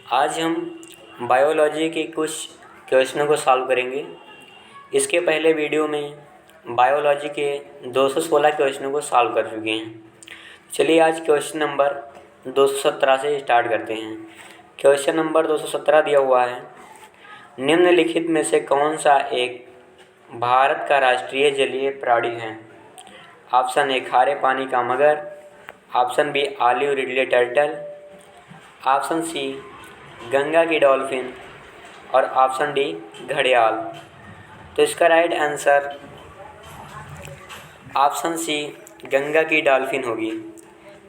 आज हम बायोलॉजी के कुछ क्वेश्चनों को सॉल्व करेंगे। इसके पहले वीडियो में बायोलॉजी के 216 क्वेश्चनों को सॉल्व कर चुके हैं। चलिए आज क्वेश्चन नंबर 217 से स्टार्ट करते हैं। क्वेश्चन नंबर 217 दिया हुआ है, निम्नलिखित में से कौन सा एक भारत का राष्ट्रीय जलीय प्राणी है? ऑप्शन ए खारे पानी का मगर, option B olive ridley turtle, option C Ganga की डॉल्फिन और ऑप्शन डी घड़ियाल। तो इसका right answer option C Ganga की डॉल्फिन होगी।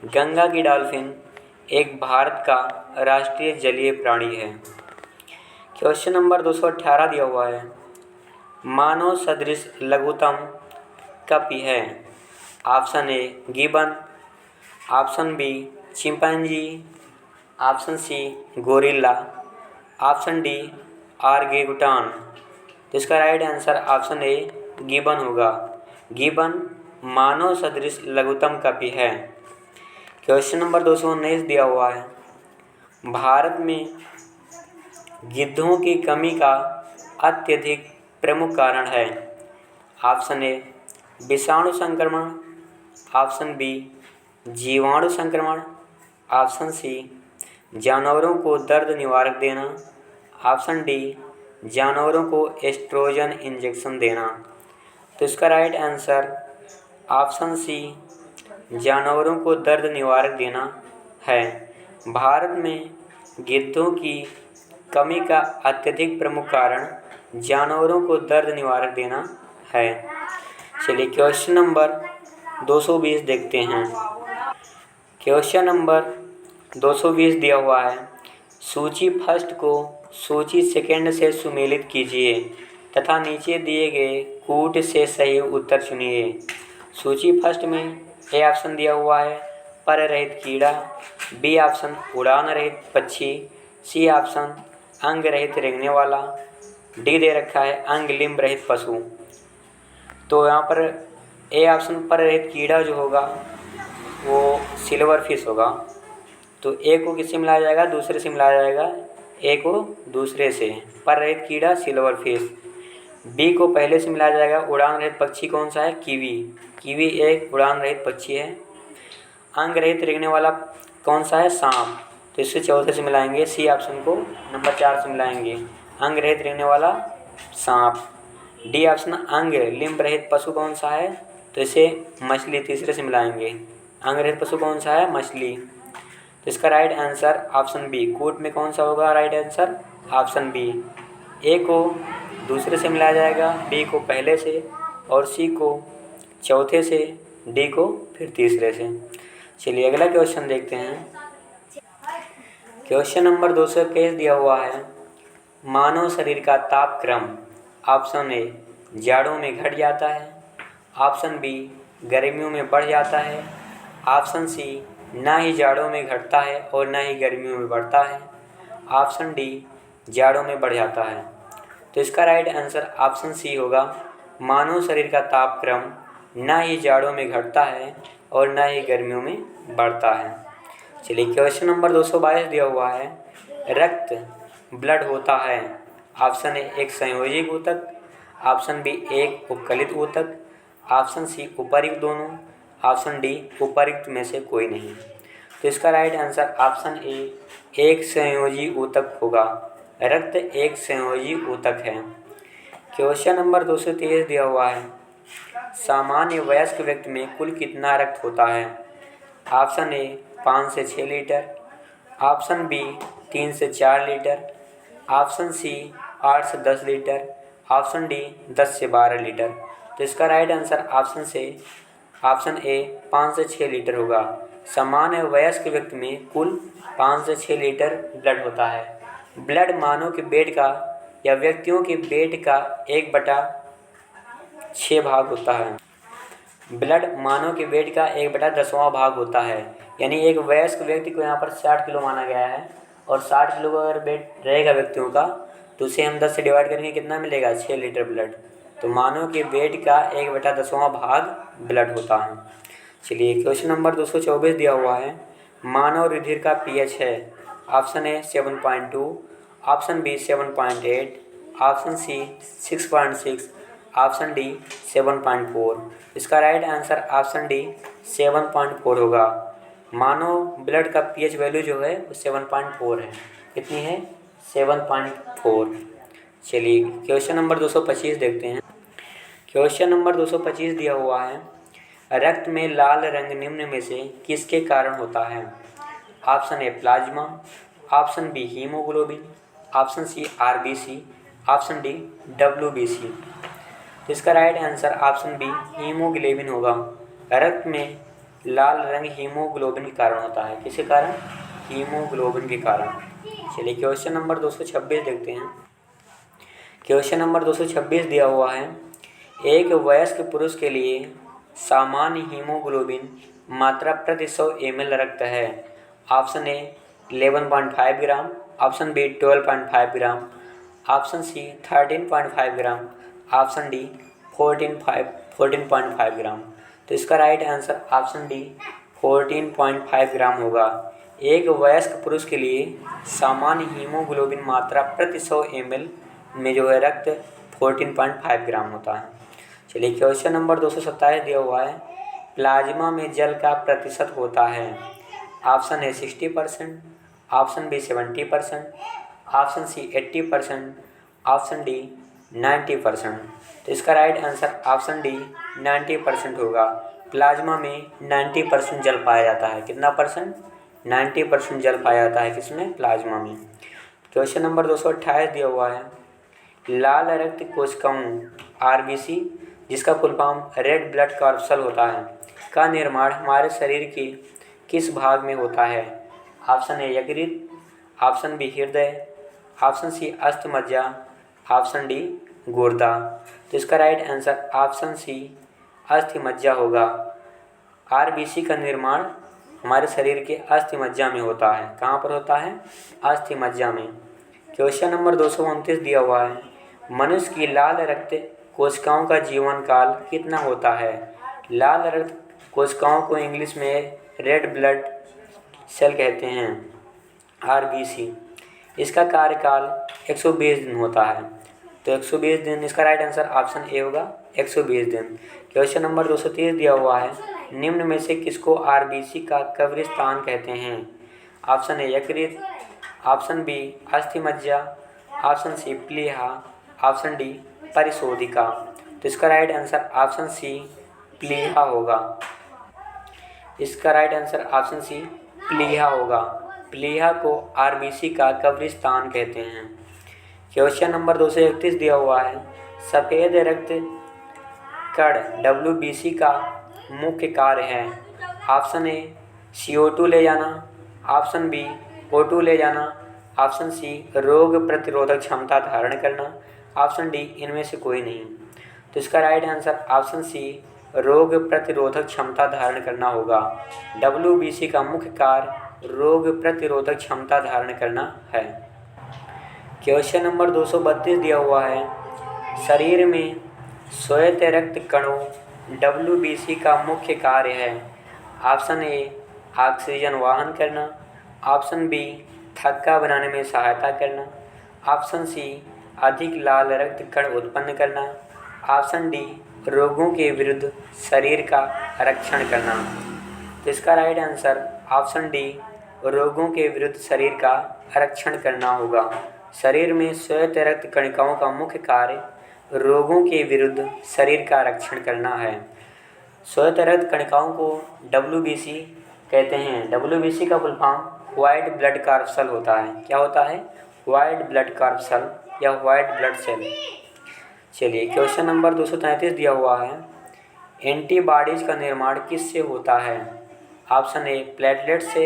गंगा की डॉल्फिन एक भारत का राष्ट्रीय जलीय प्राणी है। क्वेश्चन नंबर 218 दिया हुआ है, मानव सदृश लघुतम कपि है? Option A gibbon, option B chimpanzee, option C gorilla, option D orangutan. तो इसका right answer option A gibbon होगा। गिबन मानव सदृश लघुतम कपि है। क्वेश्चन नंबर 219 दिया हुआ है, भारत में गिद्धों की कमी का अत्यधिक प्रमुख कारण है? ऑप्शन ए विषाणु संक्रमण, ऑप्शन बी जीवाणु संक्रमण, ऑप्शन सी जानवरों को दर्द निवारक देना, ऑप्शन डी जानवरों को एस्ट्रोजन इंजेक्शन देना। तो इसका राइट आंसर ऑप्शन सी जानवरों को दर्द निवारक देना है। भारत में गिद्धों की कमी का अत्यधिक प्रमुख कारण जानवरों को दर्द निवारक देना है। चलिए क्वेश्चन नंबर 220 देखते हैं। क्वेश्चन नंबर 220 दिया हुआ है, सूची फर्स्ट को सूची सेकंड से सुमेलित कीजिए तथा नीचे दिए गए कूट से सही उत्तर चुनिए। सूची फर्स्ट में ए ऑप्शन दिया हुआ है पर रहित कीड़ा, बी ऑप्शन उड़ान रहित पक्षी, सी ऑप्शन अंग रहित रेंगने वाला, डी दे रखा है अंग लिम्ब रहित पशु। तो यहाँ पर ए ऑप्शन पर रहित कीड़ा जो होगा वो सिल्वर फिश होगा। तो ए को किससे मिलाया जाएगा? दूसरे से मिलाया जाएगा, ए को दूसरे से। पर रहित कीड़ा सिल्वर फिश। बी को पहले से मिलाया जाएगा, उड़ान रहित पक्षी कौन सा है? कीवी। कीवी एक उड़ान रहित पक्षी है। अंग रहित रेंगने वाला कौन सा है? सांप। तो इससे चौथे से मिलाएंगे, सी ऑप्शन को नंबर 4 से मिलाएंगे, अंग रहित रेंगने वाला सांप। डी ऑप्शन अंग लिम्ब रहित पशु कौन सा है? तो इसे मछली तीसरे से मिलाएंगे, अंग रहित पशु कौन सा है? मछली। तो इसका राइट आंसर ऑप्शन बी कूट में कौन सा होगा? Right answer option B. A को दूसरे से मिलाया जाएगा, बी को पहले से और सी को चौथे से, डी को फिर तीसरे से। चलिए अगला क्वेश्चन देखते हैं। क्वेश्चन नंबर 221 दिया हुआ है, मानव शरीर का तापक्रम ऑप्शन ए जाड़ों में घट जाता है, ऑप्शन बी गर्मियों में बढ़ जाता है, ऑप्शन सी ना ही जाड़ों में घटता है और ना ही गर्मियों में बढ़ता है, ऑप्शन डी जाड़ों में बढ़ जाता है। तो इसका राइट आंसर ऑप्शन सी होगा, मानव शरीर का तापक्रम ना ही जाड़ों में घटता है और ना ही गर्मियों में बढ़ता है। चलिए क्वेश्चन नंबर 222 दिया हुआ है, रक्त ब्लड होता है? ऑप्शन ए एक संयोजी ऊतक, ऑप्शन बी एक उपकलित ऊतक, ऑप्शन सी उपर्युक्त दोनों, ऑप्शन डी उपर्युक्त में से कोई नहीं। तो इसका राइट आंसर ऑप्शन ए एक संयोजी ऊतक होगा। रक्त एक संयोजी ऊतक है। क्वेश्चन नंबर 223 दिया हुआ है, सामान्य वयस्क व्यक्ति में कुल कितना रक्त होता है? ऑप्शन ए 5 से 6 लीटर, ऑप्शन बी 3 से 4 लीटर, ऑप्शन सी 8 से 10 लीटर, ऑप्शन डी 10 से 12 लीटर। तो इसका राइट आंसर ऑप्शन ए 5 से 6 लीटर होगा। सामान्य वयस्क व्यक्ति में कुल 5 से 6 लीटर ब्लड होता है। ब्लड मानव के पेट का या व्यक्तियों के पेट का 1/6 भाग होता है। ब्लड मानव के वेट का 1/10वां भाग होता है। यानी एक वयस्क व्यक्ति को यहाँ पर 60 किलो माना गया है और 60 किलो का अगर वेट रहेगा व्यक्तियों का तो उसे हम 10 से डिवाइड करेंगे, कितना मिलेगा? 6 लीटर ब्लड। तो मानव के वेट का 1/10वां भाग ब्लड होता है। चलिए क्वेश्चन नंबर 224 दिया हुआ है, मानव रुधिर का पीएच है option A 7.2, option B 7.8, option C 6.6, option D 7.4। इसका राइट आंसर ऑप्शन डी 7.4 होगा। मानव ब्लड का पीएच वैल्यू जो है वो 7.4 है। कितनी है? 7.4। चलिए क्वेश्चन नंबर 225 देखते हैं। क्वेश्चन नंबर 225 दिया हुआ है, रक्त में लाल रंग निम्न में से किसके कारण होता है? Option A plasma, option B haemoglobin, option C RBC, option D WBC. तो इसका right answer option B haemoglobin होगा। रक्त में लाल रंग हीमोग्लोबिन के कारण होता है। किसके कारण? हीमोग्लोबिन के कारण। चलिए क्वेश्चन नंबर 226 देखते हैं। क्वेश्चन नंबर 226 दिया हुआ है, एक वयस्क पुरुष के लिए सामान्य हीमोग्लोबिन मात्रा प्रति 100 ml रक्त है। Option A 11.5 gram, option B 12.5 gram, option C 13.5 gram, option D 14.5 gram. तो इसका right answer option D 14.5 gram होगा। एक वयस्क पुरुष के लिए सामान्य हीमोग्लोबिन मात्रा प्रति 100 ml में जो है रक्त 14.5 ग्राम होता है। चलिए क्वेश्चन नंबर 227 दिया हुआ है, प्लाज्मा में जल का प्रतिशत होता है। Option A 60%, option B 70%, option C 80%, option D 90%। तो इसका राइट आंसर ऑप्शन डी 90% होगा। प्लाज्मा में 90% जल पाया जाता है। कितना परसेंट? 90% जल पाया जाता है। किसमें? प्लाज्मा में। क्वेश्चन नंबर 228 दिया हुआ है, लाल रक्त कोशिकाओं आरबीसी, जिसका full form red blood corpuscle होता है, का निर्माण हमारे शरीर के किस भाग में होता है? ऑप्शन ए यकृत, ऑप्शन बी हृदय, ऑप्शन सी अस्थि मज्जा, ऑप्शन डी गुर्दा। तो इसका राइट आंसर ऑप्शन सी अस्थि मज्जा होगा। आरबीसी का निर्माण हमारे शरीर के अस्थि मज्जा में होता है। कहाँ पर होता है? अस्थि मज्जा में। क्वेश्चन नंबर 229 दिया हुआ है, मनुष्य की लाल रक्त कोशिकाओं का जीवन काल कितना होता है? लाल रक्त कोशिकाओं को इंग्लिश में रेड ब्लड सेल कहते हैं, आरबीसी। इसका कार्यकाल 120 दिन होता है। तो 120 दिन, इसका राइट आंसर ऑप्शन ए होगा 120 दिन। क्वेश्चन नंबर 230 दिया हुआ है, निम्न में से किसको आरबीसी का कब्रिस्तान कहते हैं? ऑप्शन ए यकृत, ऑप्शन बी अस्थि मज्जा, ऑप्शन सी प्लीहा, ऑप्शन डी परिशोधिका। तो इसका राइट आंसर ऑप्शन सी प्लीहा होगा। इसका राइट आंसर ऑप्शन सी प्लीहा होगा। प्लीहा को आरबीसी का कब्रिस्तान कहते हैं। क्वेश्चन नंबर 231 दिया हुआ है, सफ़ेद रक्त कण डब्ल्यूबीसी का मुख्य कार्य है। ऑप्शन ए CO2 ले जाना, ऑप्शन बी O2 ले जाना, ऑप्शन सी रोग प्रतिरोधक क्षमता धारण करना, ऑप्शन डी इनमें से कोई नहीं। तो इसका राइट आंसर ऑप्शन सी रोग प्रतिरोधक क्षमता धारण करना होगा। डब्ल्यूबीसी का मुख्य कार्य रोग प्रतिरोधक क्षमता धारण करना है। क्वेश्चन नंबर 232 दिया हुआ है, शरीर में श्वेत रक्त कणों डब्ल्यूबीसी का मुख्य कार्य है। ऑप्शन ए ऑक्सीजन वाहन करना, ऑप्शन बी थक्का बनाने में सहायता करना, ऑप्शन सी अधिक लाल रक्त कण उत्पन्न करना, ऑप्शन डी रोगों के विरुद्ध शरीर का रक्षण करना। तो इसका राइट आंसर ऑप्शन डी रोगों के विरुद्ध शरीर का रक्षण करना होगा। शरीर में श्वेत रक्त कणिकाओं का मुख्य कार्य रोगों के विरुद्ध शरीर का रक्षण करना है। श्वेत रक्त कणिकाओं को डब्ल्यूबीसी कहते हैं। डब्ल्यूबीसी का full form white blood corpuscle होता है। क्या होता है? वाइट ब्लड कॉर्पसल या वाइट ब्लड सेल। चलिए क्वेश्चन नंबर 233 दिया हुआ है, एंटीबॉडीज का निर्माण किससे होता है? ऑप्शन ए प्लेटलेट से,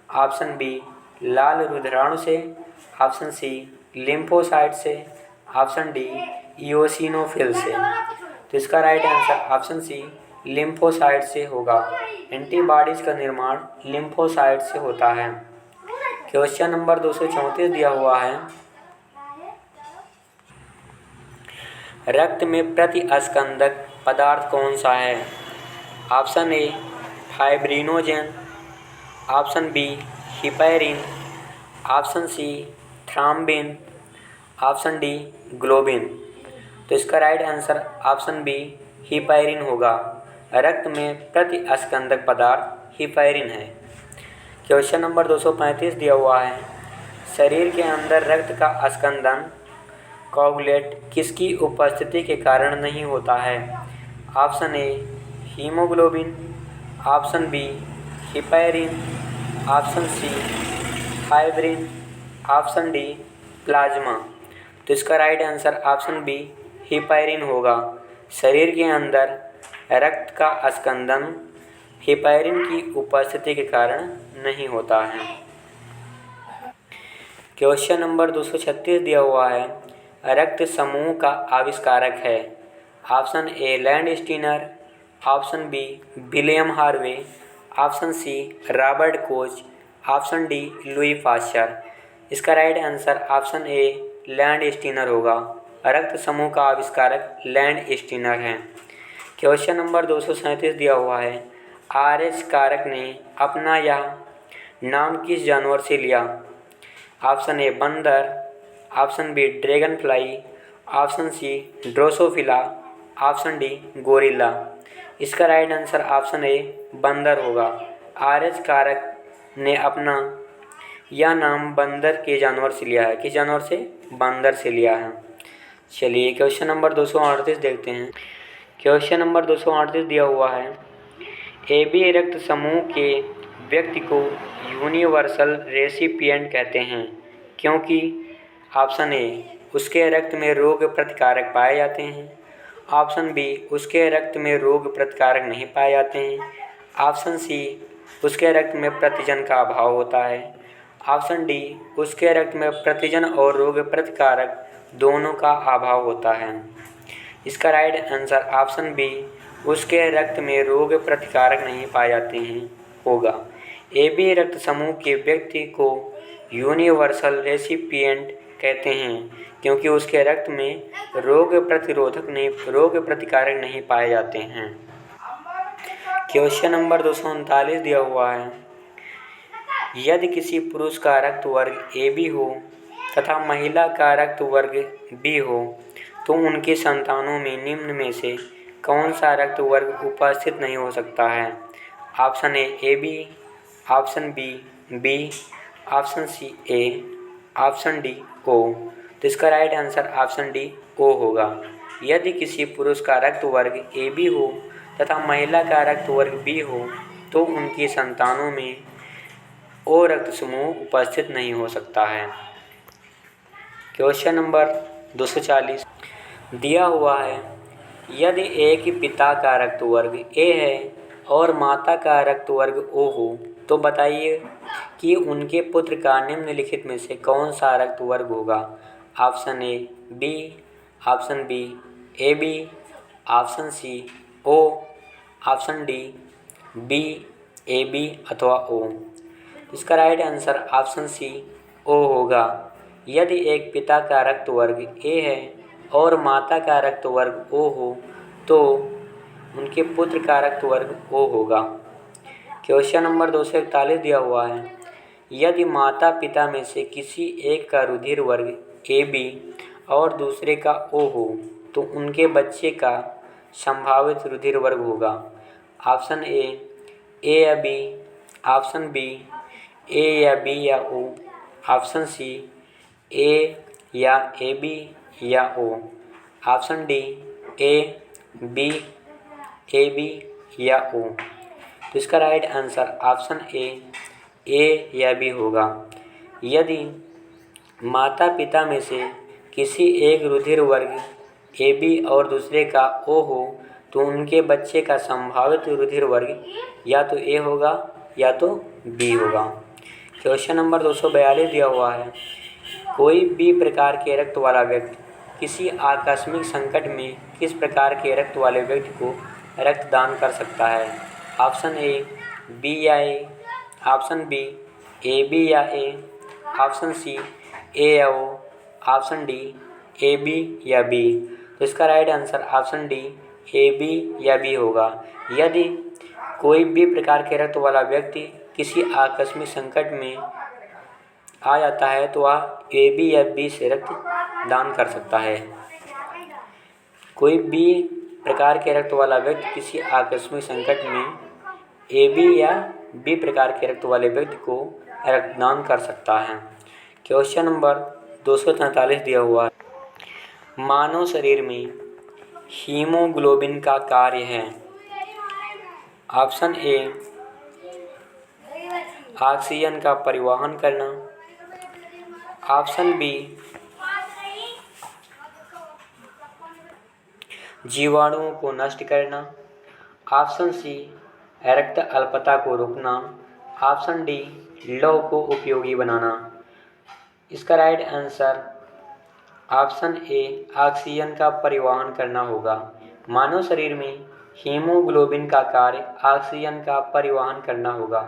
ऑप्शन बी लाल रुधिराणु से, ऑप्शन सी लिम्फोसाइट से, ऑप्शन डी इओसिनोफिल से। तो इसका right answer option C lymphocyte से होगा। एंटीबॉडीज का निर्माण लिम्फोसाइट से होता है। क्वेश्चन नंबर 234 दिया हुआ है, रक्त में प्रतिस्कंदक पदार्थ कौन सा है? Option A fibrinogen, option B heparin, option C thrombin, option D globin. तो इसका right answer option B heparin होगा। रक्त में प्रति अस्कंदक पदार्थ हिपैरिन है। क्वेश्चन नंबर 235 दिया हुआ है, शरीर के अंदर रक्त का अस्कंदन कोगुलेट किसकी उपस्थिति के कारण नहीं होता है? Option A haemoglobin, option B heparin, option C fibrin, option D plasma. तो इसका right answer option B heparin होगा। शरीर के अंदर रक्त का अस्कंदन हिपैरिन की उपस्थिति के कारण नहीं होता है। क्वेश्चन नंबर 236 दिया हुआ है, रक्त समूह का आविष्कारक है। Option A Landsteiner, option B William Harvey, option C Robert Koch, option D Louis Pasteur. इसका right answer option A Landsteiner होगा। रक्त समूह का आविष्कारक लैंड स्टीनर है। क्वेश्चन नंबर 237 दिया हुआ है, आरएच कारक ने अपना यह नाम किस जानवर से लिया? ऑप्शन ए बंदर, option B dragonfly, option C drosophila, option D gorilla. इसका राइट आंसर ऑप्शन ए बंदर होगा। आरएच कारक ने अपना यह नाम बंदर के जानवर से लिया है। किस जानवर से? बंदर से लिया है। चलिए क्वेश्चन नंबर 238 देखते हैं। क्वेश्चन नंबर 238 दिया हुआ है, ए बी रक्त समूह के व्यक्ति को यूनिवर्सल रेसिपिएंट कहते हैं क्योंकि ऑप्शन ए उसके रक्त में रोग प्रतिकारक पाए जाते हैं, ऑप्शन बी उसके रक्त में रोग प्रतिकारक नहीं पाए जाते हैं, ऑप्शन सी उसके रक्त में प्रतिजन का अभाव होता है, ऑप्शन डी उसके रक्त में प्रतिजन और रोग प्रतिकारक दोनों का अभाव होता है। इसका राइट आंसर ऑप्शन बी उसके रक्त में रोग प्रतिकारक नहीं पाए जाते हैं होगा। ए बी रक्त समूह के व्यक्ति को यूनिवर्सल रेसिपिएंट कहते हैं क्योंकि उसके रक्त में रोग प्रतिकारक नहीं पाए जाते हैं। क्वेश्चन नंबर 239 दिया हुआ है, यदि किसी पुरुष का रक्त वर्ग ए बी हो तथा महिला का रक्त वर्ग बी हो तो उनके संतानों में निम्न में से कौन सा रक्त वर्ग उपस्थित नहीं हो सकता है? Option A B, option B B, option C A, option D O. तो इसका right answer option D O होगा। यदि किसी पुरुष का रक्त वर्ग ए बी हो तथा महिला का रक्त वर्ग बी हो तो उनकी संतानों में ओ रक्त समूह उपस्थित नहीं हो सकता है। क्वेश्चन नंबर 240 दिया हुआ है, यदि एक ही पिता का रक्त वर्ग ए है और माता का रक्त वर्ग ओ हो तो बताइए कि उनके पुत्र का निम्नलिखित में से कौन सा रक्त वर्ग होगा? Option A B, option B A B, option C O, option D B A B अथवा ओ। इसका right answer option C O होगा। यदि एक पिता का रक्त वर्ग ए है और माता का रक्त वर्ग ओ हो तो उनके पुत्र का रक्त वर्ग ओ होगा। क्वेश्चन नंबर 241 दिया हुआ है, यदि माता पिता में से किसी एक का रुधिर वर्ग ए बी और दूसरे का ओ हो तो उनके बच्चे का संभावित रुधिर वर्ग होगा। ऑप्शन ए या बी, ऑप्शन बी ए या बी या ओ, ऑप्शन सी ए या ए बी या O, option D A B या ओ। तो इसका राइट आंसर ऑप्शन ए या बी होगा। यदि माता पिता में से किसी एक रुधिर वर्ग ए बी और दूसरे का ओ हो तो उनके बच्चे का संभावित रुधिर वर्ग या तो ए होगा या तो बी होगा। क्वेश्चन नंबर 242 दिया हुआ है, कोई भी प्रकार के रक्त वाला व्यक्ति किसी आकस्मिक संकट में किस प्रकार के रक्त वाले व्यक्ति को रक्तदान कर सकता है? ऑप्शन ए बी या A, option B A B या ए, ऑप्शन सी ए या O, option D A B या बी। तो इसका right answer option D A B या बी होगा। यदि कोई भी प्रकार के रक्त वाला व्यक्ति किसी आ जाता है तो वह ए बी या बी से रक्त दान कर सकता है। कोई भी प्रकार के रक्त वाला व्यक्ति किसी आकस्मिक संकट में ए बी या बी प्रकार के रक्त वाले व्यक्ति को रक्तदान कर सकता है। क्वेश्चन नंबर 243 दिया हुआ है। मानव शरीर में हीमोग्लोबिन का कार्य है। ऑप्शन ए ऑक्सीजन का परिवहन करना, ऑप्शन बी जीवाणुओं को नष्ट करना, ऑप्शन सी रक्त अल्पता को रोकना, ऑप्शन डी लौह को उपयोगी बनाना। इसका right answer option A oxygen का परिवहन करना होगा। मानव शरीर में हीमोग्लोबिन का कार्य ऑक्सीजन का परिवहन करना होगा।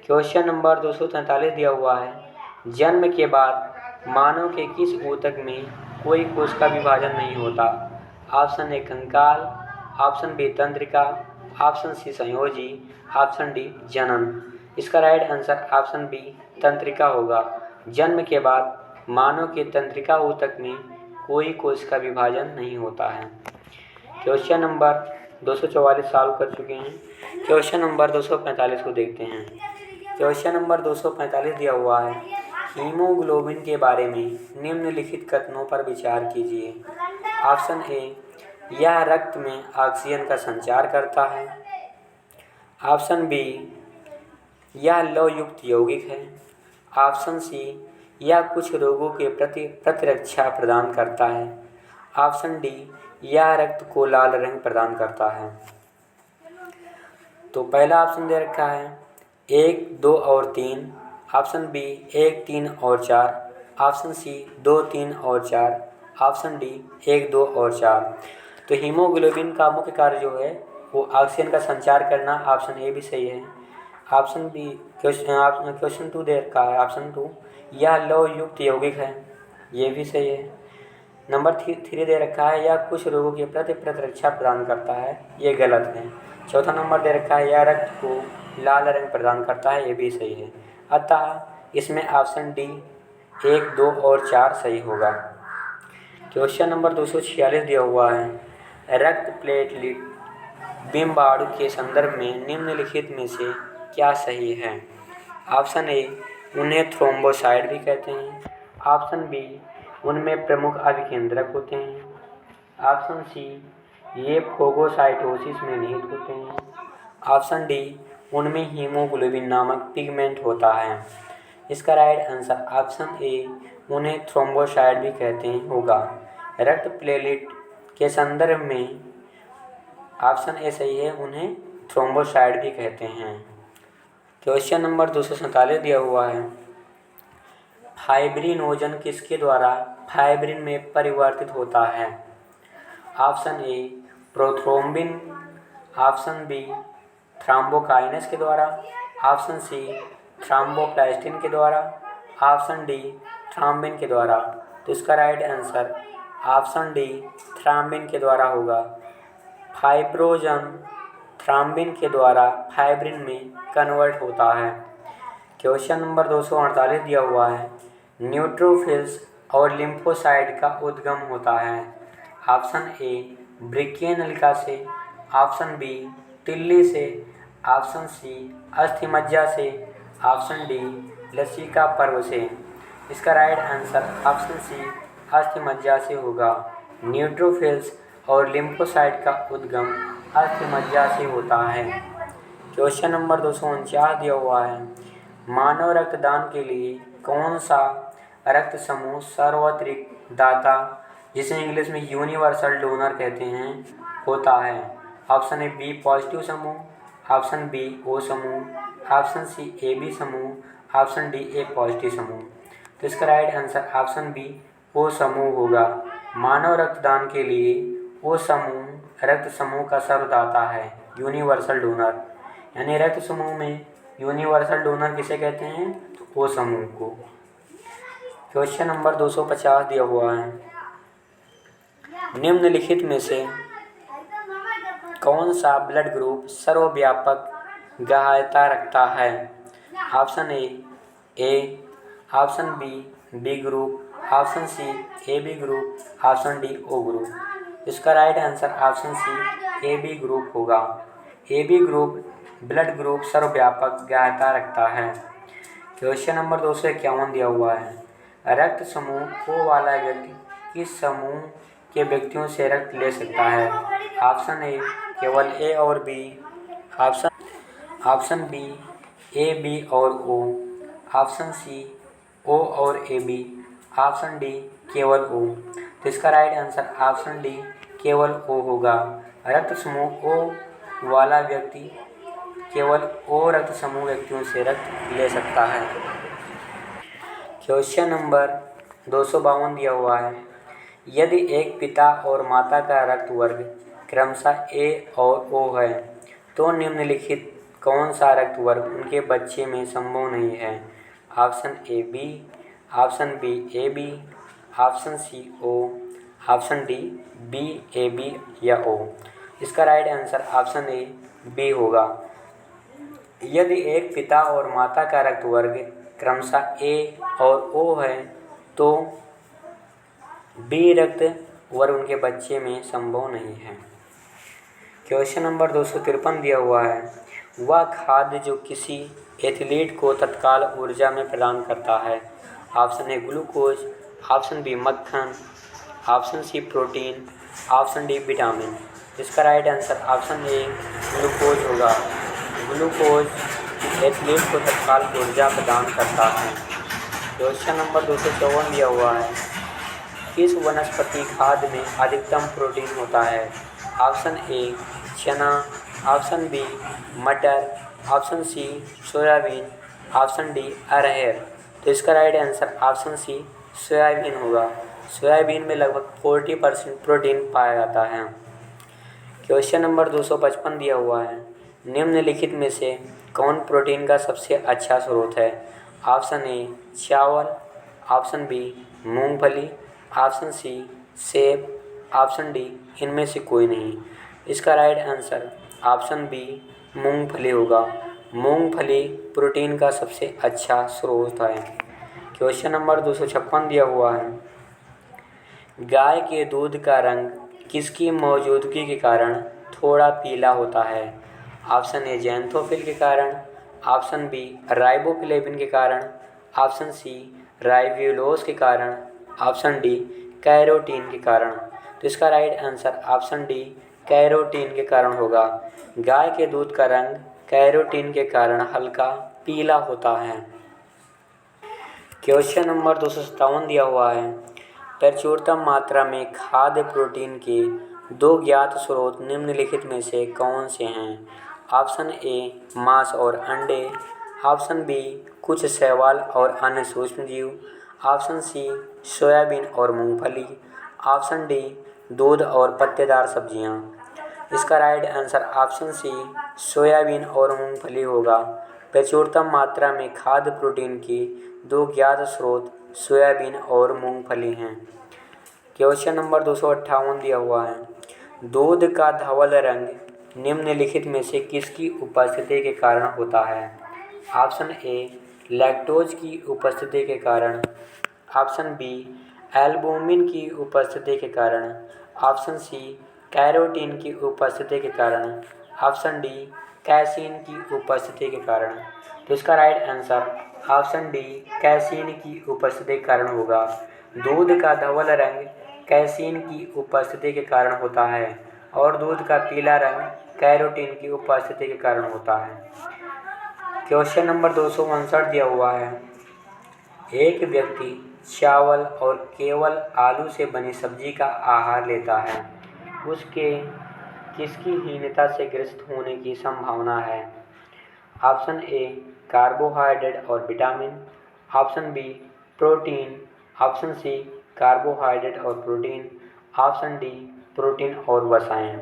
क्वेश्चन नंबर 243 दिया हुआ है। जन्म के बाद मानव के किस ऊतक में कोई कोश का विभाजन नहीं होता? ऑप्शन ए कंकाल, ऑप्शन बी तंत्रिका, ऑप्शन सी संयोजी, ऑप्शन डी जनन। इसका राइट आंसर ऑप्शन बी तंत्रिका होगा। जन्म के बाद मानव के तंत्रिका ऊतक में कोई कोश का विभाजन नहीं होता है। क्वेश्चन नंबर 244 सॉल्व कर चुके हैं। क्वेश्चन नंबर 245 को देखते हैं। क्वेश्चन नंबर 245 दिया हुआ है। हीमोग्लोबिन के बारे में निम्नलिखित कथनों पर विचार कीजिए। ऑप्शन ए यह रक्त में ऑक्सीजन का संचार करता है, ऑप्शन बी यह लौह युक्त यौगिक है, ऑप्शन सी यह कुछ रोगों के प्रति प्रतिरक्षा प्रदान करता है, ऑप्शन डी यह रक्त को लाल रंग प्रदान करता है। तो पहला ऑप्शन दे रखा है 1, 2 और 3, ऑप्शन बी 1, 3 और 4, ऑप्शन सी 2, 3 और 4, ऑप्शन डी 1, 2 और 4। तो हीमोग्लोबिन का मुख्य कार्य जो है वो ऑक्सीजन का संचार करना, ऑप्शन ए भी सही है। ऑप्शन बी क्वेश्चन 2 दे रखा है, ऑप्शन 2 यह लौह युक्त यौगिक है, ये भी सही है। नंबर 3 दे रखा है यह कुछ रोगों के प्रति प्रतिरक्षा प्रदान करता है, ये गलत है। चौथा नंबर दे रखा है यह रक्त को लाल रंग प्रदान करता है, ये भी सही है। अतः इसमें ऑप्शन डी 1, 2 और 4 सही होगा। क्वेश्चन नंबर 246 दिया हुआ है। रक्त प्लेटलेट बिम्बाणु के संदर्भ में निम्नलिखित में से क्या सही है? ऑप्शन ए उन्हें थ्रोम्बोसाइट भी कहते हैं, ऑप्शन बी उनमें प्रमुख अभिकेंद्रक होते हैं, ऑप्शन सी ये फोगोसाइटोसिस में निहित होते हैं, ऑप्शन डी उनमें हीमोग्लोबिन नामक पिगमेंट होता है। इसका राइट आंसर ऑप्शन ए उन्हें थ्रोम्बोसाइट भी कहते हैं होगा। रक्त प्लेटलेट के संदर्भ में ऑप्शन ए सही है, उन्हें थ्रोम्बोसाइट भी कहते हैं। क्वेश्चन नंबर 247 दिया हुआ है। फाइब्रिनोजन किसके द्वारा फाइब्रिन में परिवर्तित होता है? Option A prothrombin, option B thrombokinase के द्वारा, ऑप्शन सी थ्रोम्बोप्लास्टिन के द्वारा, ऑप्शन डी थ्रोम्बिन के द्वारा। तो इसका right answer option D thrombin के द्वारा होगा। फाइब्रोजन थ्रोम्बिन के द्वारा फाइब्रिन में कन्वर्ट होता है। क्वेश्चन नंबर 248 दिया हुआ है। न्यूट्रोफिल्स और लिम्फोसाइट का उद्गम होता है। ऑप्शन ए ब्रैकियन नलिका से, ऑप्शन बी तिल्ली से, ऑप्शन सी अस्थिमज्जा से, ऑप्शन डी लसिका पर्व से। इसका राइट आंसर ऑप्शन सी अस्थिमज्जा से होगा। न्यूट्रोफिल्स और लिम्फोसाइट का उद्गम अस्थिमज्जा से होता है। क्वेश्चन नंबर 249 दिया हुआ है। मानव रक्तदान के लिए कौन सा रक्त समूह सार्वत्रिक दाता, जिसे इंग्लिश में यूनिवर्सल डोनर कहते हैं, होता है? ऑप्शन ए बी पॉजिटिव समूह, ऑप्शन बी ओ समूह, ऑप्शन सी ए बी समूह, ऑप्शन डी ए पॉजिटिव समूह। तो इसका right answer option B O समूह होगा। मानव रक्तदान के लिए ओ समूह रक्त समूह का सर्वदाता है, यूनिवर्सल डोनर। यानी रक्त समूह में यूनिवर्सल डोनर किसे कहते हैं? तो ओ समूह को। क्वेश्चन नंबर 250 दिया हुआ है। निम्नलिखित में से कौन सा ब्लड ग्रुप सर्वव्यापक ग्राह्यता रखता है? Option A option B B group, option C A B group, option D O group. इसका right answer option C A B group होगा। A B group blood group सर्वव्यापक ग्राह्यता रखता है। क्वेश्चन नंबर 251 दिया हुआ है, रक्त समूह ओ वाला व्यक्ति किस समूह के व्यक्तियों से रक्त ले सकता है? ऑप्शन ए केवल ए और B, option B A B और ओ, ऑप्शन सी ओ और ए बी, ऑप्शन डी केवल ओ। तो इसका राइट आंसर ऑप्शन डी केवल ओ होगा। रक्त समूह ओ वाला व्यक्ति केवल ओ रक्त समूह व्यक्तियों से रक्त ले सकता है। क्वेश्चन नंबर 252 दिया हुआ है, यदि एक पिता और माता का रक्त वर्ग क्रमशः ए और ओ है तो निम्नलिखित कौन सा रक्त वर्ग उनके बच्चे में संभव नहीं है? Option A B, option B A B, option C O, option D B A B या ओ। इसका right answer option A B होगा। यदि एक पिता और माता का रक्त वर्ग क्रमशः ए और ओ है तो बी रक्त वर्ग उनके बच्चे में संभव नहीं है। क्वेश्चन नंबर 253 दिया हुआ है, वह खाद्य जो किसी एथलीट को तत्काल ऊर्जा में प्रदान करता है? Option A glucose, option B मक्खन, option C protein, option D vitamin. इसका right answer option A glucose होगा। ग्लूकोज एथलीट को तत्काल ऊर्जा प्रदान करता है। क्वेश्चन नंबर 254 दिया हुआ है, किस वनस्पति खाद्य में अधिकतम प्रोटीन होता है? ऑप्शन ए चना, ऑप्शन बी मटर, option C soybean, option D अरहर। तो इसका right answer option C soybean होगा। सोयाबीन में लगभग 40% प्रोटीन पाया जाता है। क्वेश्चन नंबर 255 दिया हुआ है, निम्नलिखित में से कौन प्रोटीन का सबसे अच्छा स्रोत है? ऑप्शन ए चावल, ऑप्शन बी मूंगफली, ऑप्शन सी सेब, ऑप्शन डी इनमें से कोई नहीं। इसका राइट आंसर ऑप्शन बी मूंगफली होगा। मूंगफली प्रोटीन का सबसे अच्छा स्रोत है। क्वेश्चन नंबर 256 दिया हुआ है, गाय के दूध का रंग किसकी मौजूदगी के कारण थोड़ा पीला होता है? ऑप्शन ए ज़ैंथोफिल के कारण, ऑप्शन बी राइबोफ्लेविन के कारण, ऑप्शन सी राइबोलोज के कारण, ऑप्शन डी कैरोटीन के कारण। तो इसका right answer option D carotene के कारण होगा। गाय के दूध का रंग कैरोटीन के कारण हल्का पीला होता है। क्वेश्चन नंबर 257 दिया हुआ है, प्रचुरतम मात्रा में खाद्य प्रोटीन के दो ज्ञात स्रोत निम्नलिखित में से कौन से हैं? ऑप्शन ए मांस और अंडे, ऑप्शन बी कुछ शैवाल और अन्य सूक्ष्मजीव, ऑप्शन सी सोयाबीन और मूंगफली, ऑप्शन डी दूध और पत्तेदार सब्जियां। इसका right answer option C soybean और मूंगफली होगा। प्रचुरतम मात्रा में खाद्य प्रोटीन की दो ज्ञात स्रोत सोयाबीन और मूंगफली हैं। क्वेश्चन नंबर 258 दिया हुआ है, दूध का धवल रंग निम्नलिखित में से किसकी उपस्थिति के कारण होता है? ऑप्शन ए लैक्टोज की उपस्थिति के कारण, ऑप्शन बी एल्बुमिन की उपस्थिति के कारण, ऑप्शन सी कैरोटीन की उपस्थिति के कारण, ऑप्शन डी कैसीन की उपस्थिति के कारण। तो इसका right answer option D casein की उपस्थिति के कारण होगा। दूध का धवल रंग कैसीन की उपस्थिति के कारण होता है और दूध का पीला रंग कैरोटीन की उपस्थिति के कारण होता है। क्वेश्चन नंबर 259 दिया हुआ है, एक व्यक्ति चावल और केवल आलू से बनी सब्जी का आहार लेता है, उसके किसकी हीनता से ग्रस्त होने की संभावना है? ऑप्शन ए कार्बोहाइड्रेट और vitamin, option B protein, option C carbohydrate और प्रोटीन, ऑप्शन डी प्रोटीन और वसाएं।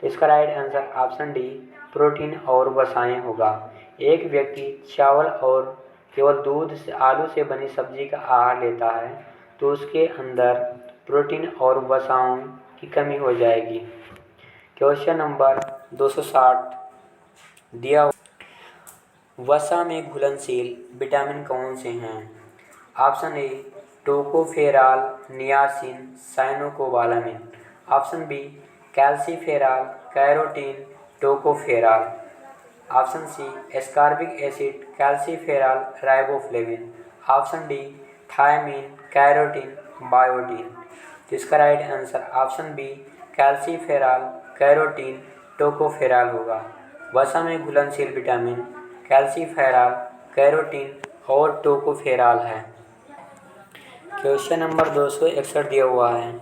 तो इसका right answer option D protein और वसाएं होगा। एक व्यक्ति चावल और केवल दूध से आलू से बनी सब्जी का आहार लेता है तो उसके अंदर प्रोटीन और वसाओं की कमी हो जाएगी। क्वेश्चन नंबर 260 दिया, वसा में घुलनशील विटामिन कौन से हैं? Option A tocopherol, niacin, cyanocobalamin. Option B calciferol, carotene, tocopherol. Option C ascorbic acid, calciferol, riboflavin. Option D thiamine, carotene, biotin. तो इसका right answer option B calciferol, carotene, tocopherol होगा। वसा में घुलनशील विटामिन कैल्सीफेराल, कैरोटीन और tocopherol है। Question number 261 दिया हुआ है,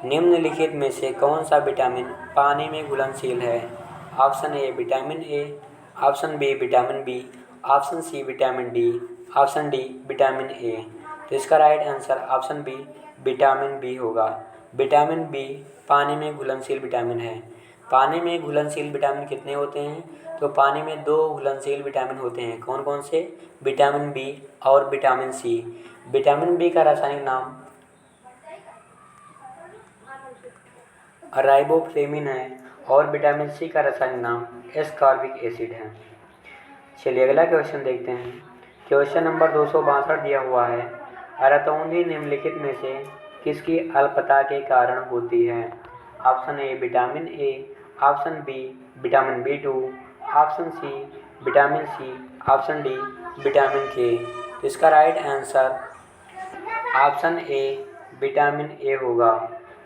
निम्नलिखित में से कौन सा विटामिन पानी में घुलनशील है? Option A vitamin A, option B vitamin B, option C vitamin D, option D vitamin A. तो इसका right answer option B vitamin B होगा। विटामिन बी पानी में घुलनशील विटामिन है। पानी में घुलनशील विटामिन कितने होते हैं? तो पानी में 2 घुलनशील विटामिन होते हैं। कौन कौन से? विटामिन बी और विटामिन सी। विटामिन बी का रासायनिक नाम राइबोफ्लेविन है और विटामिन सी का रासायनिक नाम एस्कॉर्बिक एसिड है। चलिए अगला क्वेश्चन देखते हैं। क्वेश्चन नंबर 262 दिया हुआ है, रतौंधी निम्नलिखित में से किसकी अल्पता के कारण होती है? Option A vitamin A, option B vitamin B two, option C vitamin C, option D vitamin K. तो इसका right answer option A vitamin A होगा।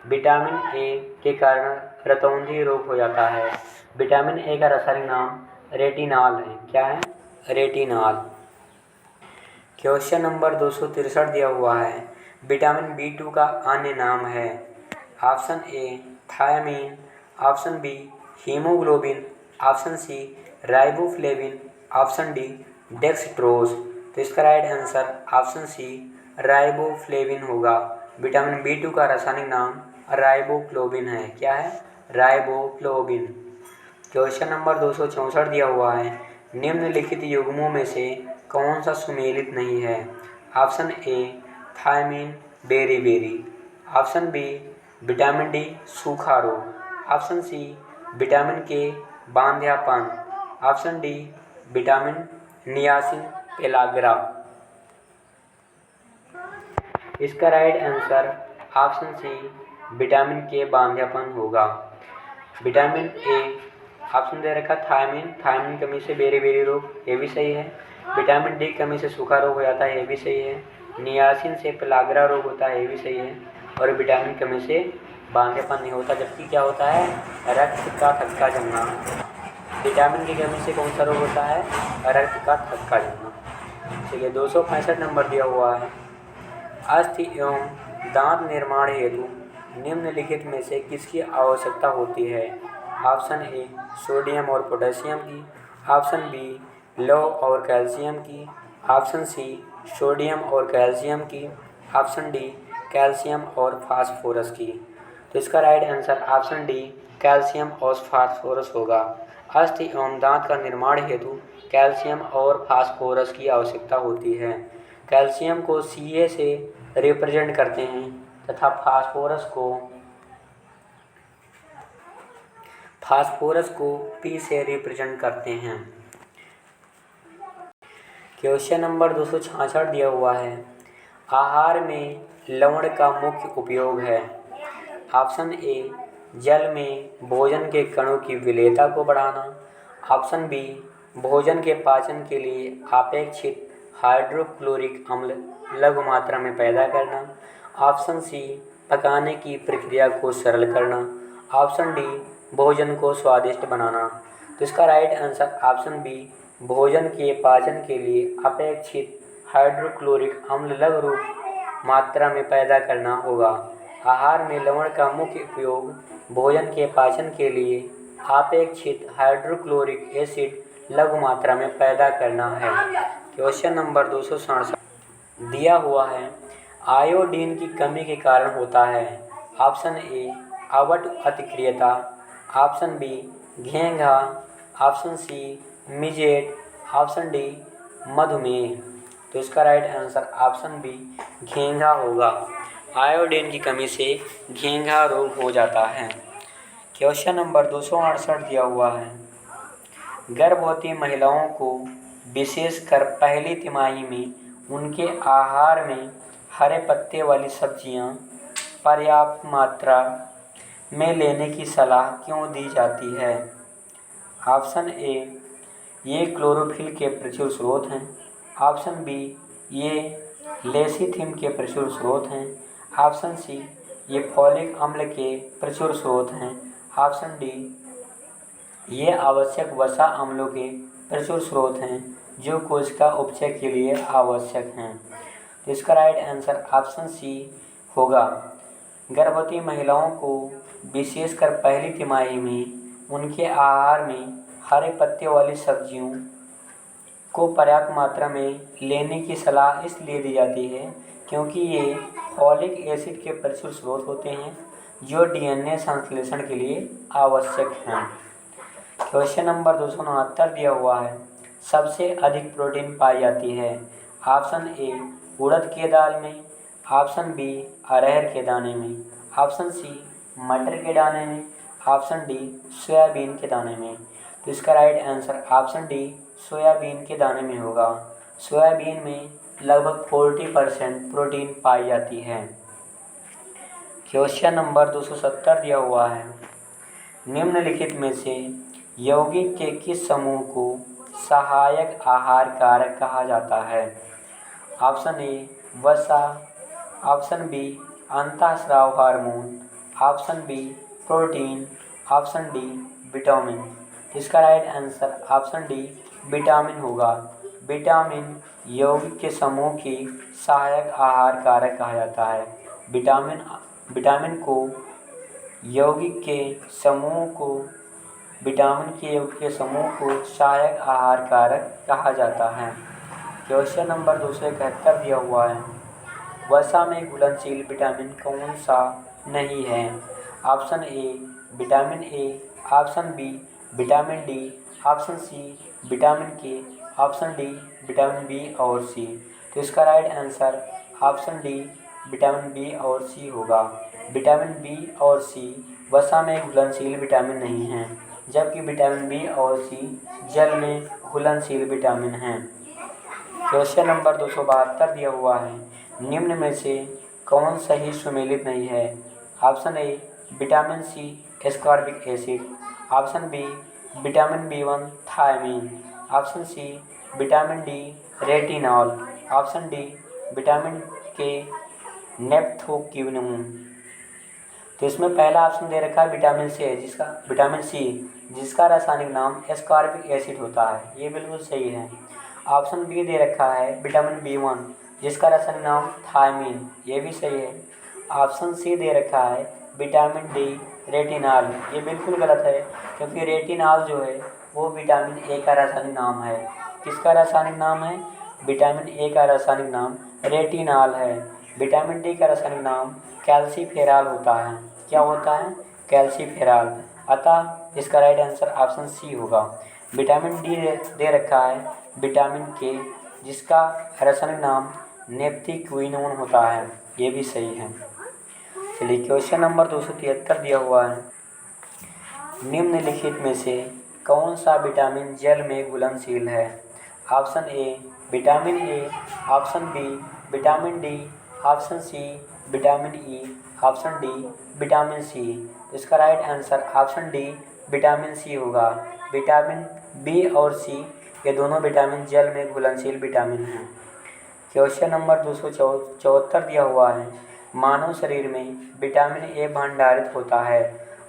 विटामिन ए के कारण रतौंधी रोग हो जाता है। विटामिन ए का रासायनिक नाम रेटिनॉल है। क्या है? रेटिनॉल। क्वेश्चन नंबर 263 दिया हुआ है, विटामिन बी2 का अन्य नाम है। Option A thiamine, option B haemoglobin, option C riboflavin, option D dextrose. तो इसका right answer option C riboflavin होगा। विटामिन बी2 का रासायनिक नाम राइबोफ्लोविन है। क्या है? राइबोफ्लोविन। क्वेश्चन नंबर 264 दिया हुआ है, निम्नलिखित युग्मों में से कौन सा सुमेलित नहीं है? Option A thiamine beri, option B vitamin D सूखा रोग, ऑप्शन सी विटामिन के बांध्यापन, option D vitamin niacin pellagra. इसका right answer option C vitamin K बांध्यापन होगा। विटामिन ए ऑप्शन दे रखा थायमीन, थायमीन कमी से बेरी रोग, ये भी सही है। विटामिन डी कमी से सूखा रोग हो जाता है, ये भी सही है। नियासिन से पेलाग्रा रोग होता है, ये भी सही है। और विटामिन कमी से बांझेपन नहीं होता, जबकि क्या होता है? रक्त का थक्का जमना। विटामिन की कमी से कौन सा रोग होता है? रक्त का थक्का जमना। चलिए 265 नंबर दिया हुआ है, अस्थि एवं दांत निर्माण हेतु निम्नलिखित में से किसकी आवश्यकता होती है? ऑप्शन ए सोडियम और पोटेशियम की, ऑप्शन बी लौह और कैल्शियम की, ऑप्शन सी सोडियम और कैल्शियम की, ऑप्शन डी कैल्शियम और फास्फोरस की। तो इसका right answer option D calcium और फास्फोरस होगा। अस्थि एवं दांत का निर्माण हेतु कैल्शियम और फास्फोरस की आवश्यकता होती है। कैल्शियम को Ca से रिप्रेजेंट करते हैं तथा फास्फोरस को P से रिप्रेजेंट करते हैं। क्वेश्चन नंबर 266 दिया हुआ है, आहार में लवण का मुख्य उपयोग है। ऑप्शन ए जल में भोजन के कणों की विलेयता को बढ़ाना, ऑप्शन बी भोजन के पाचन के लिए अपेक्षित हाइड्रोक्लोरिक अम्ल लघु मात्रा में पैदा करना, ऑप्शन सी पकाने की प्रक्रिया को सरल करना, ऑप्शन डी भोजन को स्वादिष्ट बनाना। तो इसका राइट आंसर ऑप्शन बी भोजन के पाचन के लिए अपेक्षित हाइड्रोक्लोरिक अम्ल लघु मात्रा में पैदा करना होगा। आहार में लवण का मुख्य उपयोग भोजन के पाचन के लिए अपेक्षित हाइड्रोक्लोरिक एसिड लघु मात्रा में पैदा करना है। क्वेश्चन नंबर 267 दिया हुआ है, आयोडीन की कमी के कारण होता है। ऑप्शन ए अवट अतिक्रियता, ऑप्शन बी घेंघा, option C midget, option D मधुमेह। तो इसका राइट आंसर ऑप्शन बी घेंघा होगा। आयोडीन की कमी से घेंघा रोग हो जाता है। क्वेश्चन नंबर 268 दिया हुआ है, गर्भवती महिलाओं को विशेषकर पहली तिमाही में उनके आहार में हरे पत्ते वाली सब्जियां पर्याप्त मात्रा में लेने की सलाह क्यों दी जाती है? ऑप्शन ए, ये क्लोरोफिल के प्रचुर स्रोत हैं। ऑप्शन बी, ये लेसिथिम के प्रचुर स्रोत हैं। ऑप्शन सी, ये फॉलिक अम्ल के प्रचुर स्रोत हैं। ऑप्शन डी, ये आवश्यक वसा अम्लों के प्रचुर स्रोत हैं जो कोशिका उपचय के लिए आवश्यक हैं। तो इसका राइट आंसर ऑप्शन सी होगा। गर्भवती महिलाओं को विशेषकर पहली तिमाही में उनके आहार में हरे पत्ते वाली सब्जियों को पर्याप्त मात्रा में लेने की सलाह इसलिए दी जाती है क्योंकि ये फॉलिक एसिड के प्रचुर स्रोत होते हैं जो डीएनए संश्लेषण के लिए आवश्यक हैं। क्वेश्चन नंबर 269 दिया हुआ है, सबसे अधिक प्रोटीन पाई जाती है। ऑप्शन ए, उड़द के दाल में। ऑप्शन बी, अरहर के दाने में। ऑप्शन सी, मटर के दाने में। ऑप्शन डी, सोयाबीन के दाने में। तो इसका right answer option D, soybean के दाने में होगा। सोयाबीन में लगभग 40% प्रोटीन पाई जाती है। क्वेश्चन नंबर 270 दिया हुआ है, निम्नलिखित में से यौगिक के किस समूह को सहायक आहार कारक कहा जाता है? ऑप्शन ए, वसा। ऑप्शन बी, अंतःस्राव hormone. Option B, protein. Option D, vitamin. इसका right answer option D, vitamin होगा। विटामिन यौगिक के समूह की सहायक आहार कारक कहा जाता है। विटामिन को यौगिक के समूह को सहायक आहार कारक कहा जाता है। क्वेश्चन नंबर 271 दिया हुआ है, वसा में घुलनशील विटामिन कौन सा नहीं है? Option A, vitamin A. Option B, vitamin D. Option C, vitamin K. Option D, vitamin B और सी। तो इसका right answer option D, vitamin B और सी होगा। विटामिन बी और सी वसा में घुलनशील विटामिन नहीं हैं, जबकि विटामिन बी और सी जल में घुलनशील विटामिन हैं। क्वेश्चन नंबर 272 दिया हुआ है, निम्न में से कौन सही सुमेलित नहीं है? Option A, vitamin C ascorbic acid. Option B, vitamin बी1 thiamine. Option C, vitamin D retinol. Option D, vitamin K naphthoquinone. तो इसमें पहला ऑप्शन दे रखा है विटामिन सी जिसका रासायनिक नाम एस्कॉर्बिक एसिड होता है, ये बिल्कुल सही है। ऑप्शन बी दे रखा है विटामिन बी1 जिसका रासायनिक नाम थायमीन, ये भी सही है। ऑप्शन सी दे रखा है विटामिन डी रेटिनॉल, ये बिल्कुल गलत है क्योंकि रेटिनॉल जो है वो विटामिन ए का रासायनिक नाम है। किसका रासायनिक नाम है? विटामिन ए का रासायनिक नाम रेटिनॉल है। विटामिन डी का रासायनिक नाम कैल्सीफेरॉल होता है। क्या होता है? कैल्सीफेरॉल। अतः इसका राइट आंसर ऑप्शन सी होगा। विटामिन डी दे रखा है विटामिन के जिसका रासायनिक नाम नेप्थोक्विनोन होता है, ये भी सही है। चलिए क्वेश्चन नंबर 273 दिया हुआ है, निम्नलिखित में से कौन सा विटामिन जल में घुलनशील है? Option A, vitamin A. Option B, vitamin D. Option C, vitamin E. Option D, vitamin C. इसका right answer option D, vitamin C होगा। विटामिन बी और सी ये दोनों विटामिन जल में घुलनशील विटामिन हैं। क्वेश्चन नंबर 274 दिया हुआ है, मानव शरीर में विटामिन ए भंडारित होता है।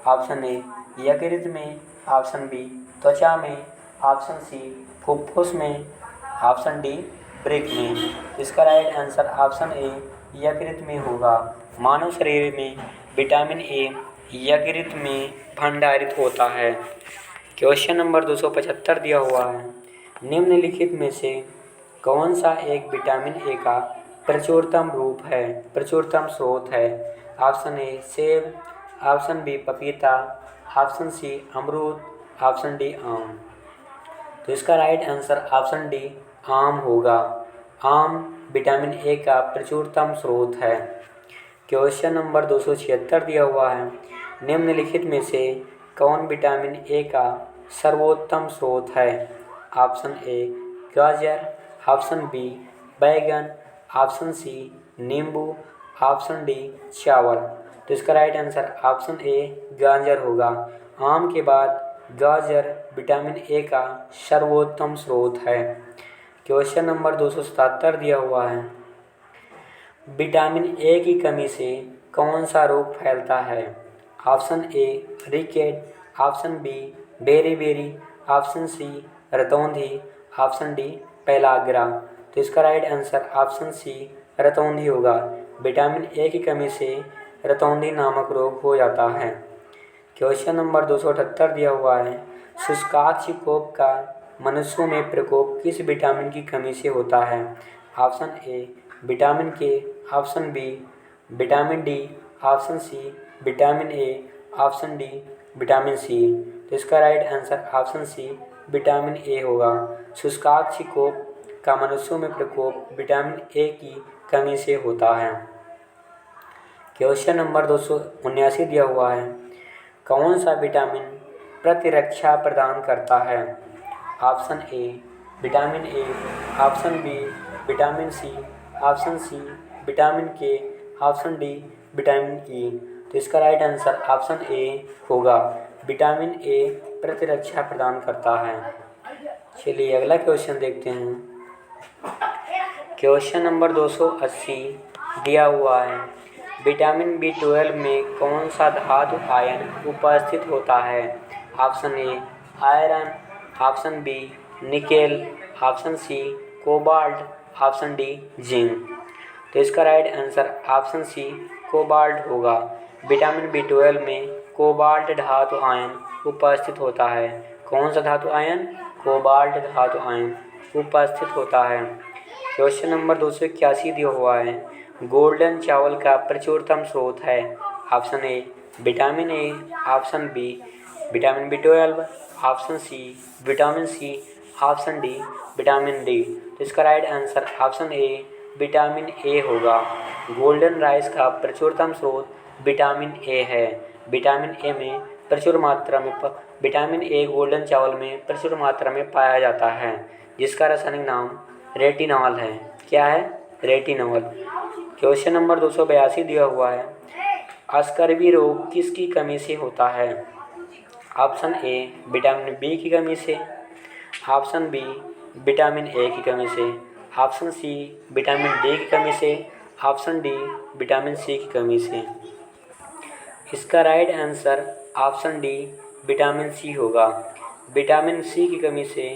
ऑप्शन ए, यकृत में। ऑप्शन बी, त्वचा में। ऑप्शन सी, फुफ्फुस में। ऑप्शन डी, वृक्क में। इसका राइट आंसर ऑप्शन ए, यकृत में होगा। मानव शरीर में विटामिन ए यकृत में भंडारित होता है। क्वेश्चन नंबर 275 दिया हुआ है, निम्नलिखित में से कौन सा एक विटामिन ए का प्रचुरतम स्रोत है? ऑप्शन ए, सेब। ऑप्शन बी, पपीता। ऑप्शन सी, अमरूद। ऑप्शन डी, आम। तो इसका राइट आंसर ऑप्शन डी, आम होगा। आम विटामिन ए का प्रचुरतम स्रोत है। क्वेश्चन नंबर 276 दिया हुआ है, निम्नलिखित में से कौन विटामिन ए का सर्वोत्तम स्रोत है? ऑप्शन ए, गाजर। ऑप्शन बी, बैगन, ऑप्शन सी नींबू, ऑप्शन डी चावल। तो इसका राइट आंसर ऑप्शन ए गाजर होगा। आम के बाद गाजर विटामिन ए का सर्वोत्तम स्रोत है। क्वेश्चन नंबर 277 दिया हुआ है, विटामिन ए की कमी से कौन सा रोग फैलता है? Option A ricket, option B beri, option C रतौंधी, ऑप्शन डी पेलाग्रा। तो इसका राइट आंसर ऑप्शन सी रतौंधी होगा। विटामिन ए की कमी से रतौंधी नामक रोग हो जाता है। क्वेश्चन नंबर 278 दिया हुआ है, शुष्काक्ष कोप का मनुष्यों में प्रकोप किस विटामिन की कमी से होता है? Option A vitamin K, option B vitamin D, option C vitamin A, option D vitamin C. तो इसका right answer option C vitamin A होगा। शुष्काक्ष कोप का मनुष्यों में प्रकोप विटामिन ए की कमी से होता है। क्वेश्चन नंबर 279 दिया हुआ है, कौन सा विटामिन प्रतिरक्षा प्रदान करता है? Option A vitamin A, option B vitamin C, option C vitamin K, option D vitamin E. तो इसका राइट आंसर ऑप्शन ए होगा। विटामिन ए प्रतिरक्षा प्रदान करता है। चलिए अगला क्वेश्चन देखते हैं। क्वेश्चन नंबर 280 दिया हुआ है, विटामिन बी12 में कौन सा धातु आयन उपस्थित होता है? Option A iron, option B nickel, option C cobalt, option D zinc. तो इसका right answer option C cobalt होगा। विटामिन बी12 में कोबाल्ट धातु आयन उपस्थित होता है। कौन सा धातु आयन? कोबाल्ट धातु आयन उपस्थित होता है। क्वेश्चन नंबर 281 दिया हुआ है, गोल्डन चावल का प्रचुरतम स्रोत है? Option A vitamin A, option B vitamin बी12, option C vitamin C, option D vitamin D. तो इसका right answer option A vitamin A होगा। गोल्डन राइस का प्रचुरतम स्रोत विटामिन ए है। विटामिन ए में प्रचुर मात्रा में विटामिन ए गोल्डन चावल में प्रचुर मात्रा में पाया जाता है, जिसका रासायनिक नाम रेटिनॉल है। क्या है? रेटिनॉल। क्वेश्चन नंबर 282 दिया हुआ है, अस्कर्वी रोग किसकी कमी से होता है? ऑप्शन ए विटामिन बी की कमी से, ऑप्शन बी विटामिन ए की कमी से, ऑप्शन सी विटामिन डी की कमी से, ऑप्शन डी विटामिन सी की कमी से। इसका right answer option D vitamin C होगा। विटामिन सी की कमी से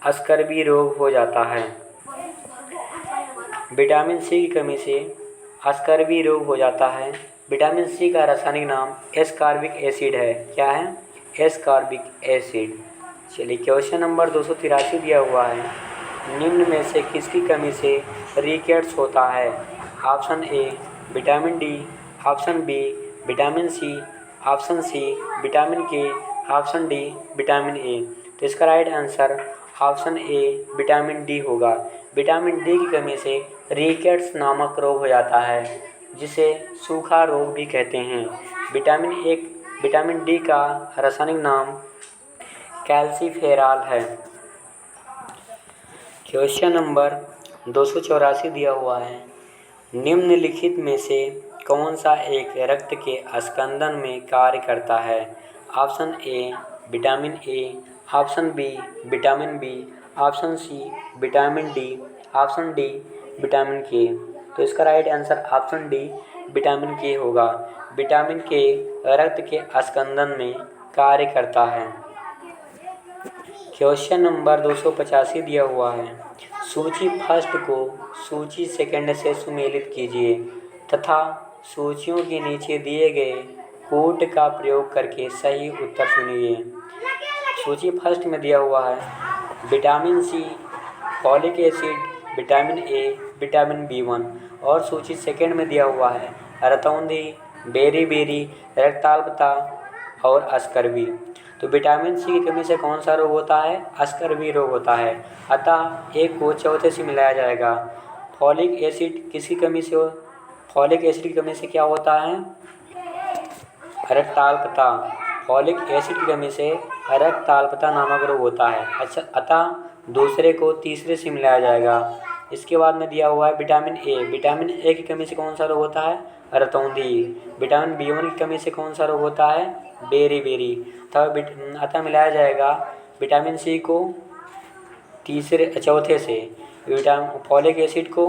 अस्कर्वी रोग हो जाता है। विटामिन सी की कमी से अस्कर्वी रोग हो जाता है। विटामिन सी का रासायनिक नाम एस्कॉर्बिक एसिड है। क्या है? Ascorbic acid. चलिए क्वेश्चन नंबर 283 दिया हुआ है, निम्न में से किसकी कमी से रिकेट्स होता है? Option A vitamin D, option B vitamin C, option C vitamin K, option D vitamin A. तो इसका right answer option A vitamin D होगा। विटामिन डी की कमी से रिकेट्स नामक रोग हो जाता है, जिसे सूखा रोग भी कहते हैं। विटामिन डी का रासायनिक नाम कैल्सीफेरॉल है। क्वेश्चन नंबर 284 दिया हुआ है, निम्नलिखित में से कौन सा एक रक्त के स्कंदन में कार्य करता है? Option A vitamin A, option B vitamin B, option C vitamin D, option D vitamin K. तो इसका right answer option D vitamin K होगा। विटामिन के रक्त के स्कंदन में कार्य करता है। क्वेश्चन नंबर 285 दिया हुआ है, सूची फर्स्ट को सूची सेकंड से सुमेलित कीजिए तथा सूचियों के नीचे दिए गए कोड का प्रयोग करके सही उत्तर चुनिए। सूची फर्स्ट में दिया हुआ है vitamin C, folic acid, vitamin A, vitamin बी1। और सूची सेकंड में दिया हुआ है रतौंधी, बेरी, रक्ताल्पता और अस्कर्वी। तो विटामिन सी की कमी से कौन सा रोग होता है? अस्कर्वी रोग होता है। अतः एक को चौथे से मिलाया जाएगा। फॉलिक एसिड किसकी कमी से हो? फॉलिक एसिड की कमी से क्या होता है? रक्ताल्पता। फॉलिक एसिड की कमी से रक्ताल्पता नामक रोग होता है। अच्छा, अतः दूसरे को तीसरे से मिलाया जाएगा। इसके बाद में दिया हुआ है विटामिन ए। विटामिन ए की कमी से कौन सा रोग होता है? रतौंधी। विटामिन बी1 की कमी से कौन सा रोग होता है? बेरी। अतः मिलाया जाएगा विटामिन सी को चौथे से, फॉलिक एसिड को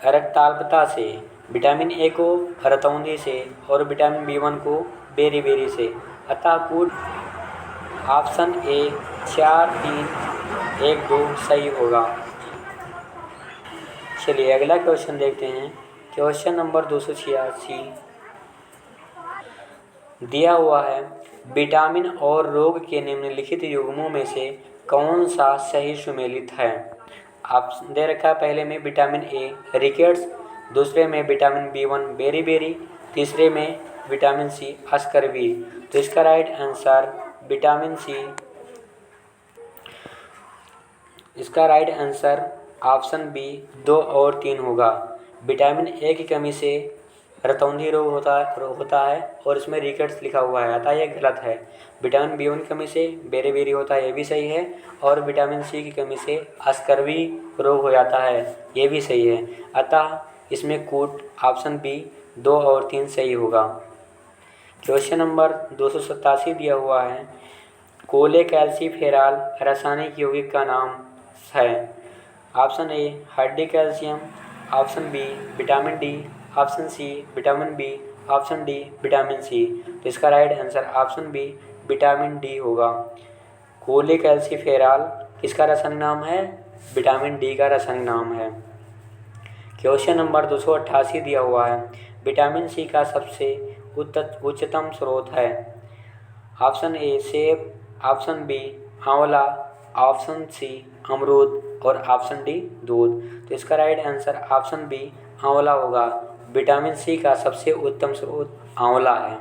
रक्ताल्पता से, विटामिन ए को रतौंधी से और विटामिन बी1 को बेरी से। अतः कूट ऑप्शन ए 4, 3, 1, 2 सही होगा। चलिए अगला क्वेश्चन देखते हैं। क्वेश्चन नंबर 286 दिया हुआ है, विटामिन और रोग के निम्नलिखित युग्मों में से कौन सा सही सुमेलित है? आप दे रखा है पहले में विटामिन ए रिकेट्स, दूसरे में विटामिन बी1 बेरी, तीसरे में विटामिन सी अस्कर्वी। तो इसका राइट आंसर विटामिन सी, इसका राइट आंसर ऑप्शन बी 2 और 3 होगा। विटामिन ए की कमी से रतौंधी रोग होता है और इसमें रिकेट्स लिखा हुआ है, अतः यह गलत है। विटामिन बी1 की कमी से बेरी होता है, ये भी सही है। और विटामिन सी की कमी से अस्कर्वी रोग हो जाता है, ये भी सही है। अतः इसमें कूट ऑप्शन बी 2 और 3 सही होगा। क्वेश्चन नंबर 287 दिया हुआ है, कोलेकैल्सिफेरॉल रासायनिक यौगिक का नाम है। ऑप्शन ए हड्डी calcium, option B vitamin D, option C vitamin B, option D vitamin C. तो इसका right answer option B vitamin D होगा। कोलेकैल्सिफेरॉल किसका रासायनिक नाम है? विटामिन डी का रासायनिक नाम है। क्वेश्चन नंबर 288 दिया हुआ है, विटामिन सी का सबसे उच्चतम स्रोत है। ऑप्शन ए सेब, ऑप्शन बी आंवला, ऑप्शन सी अमरूद और ऑप्शन डी दूध। तो इसका राइट आंसर ऑप्शन बी आंवला होगा। विटामिन सी का सबसे उत्तम स्रोत आंवला है।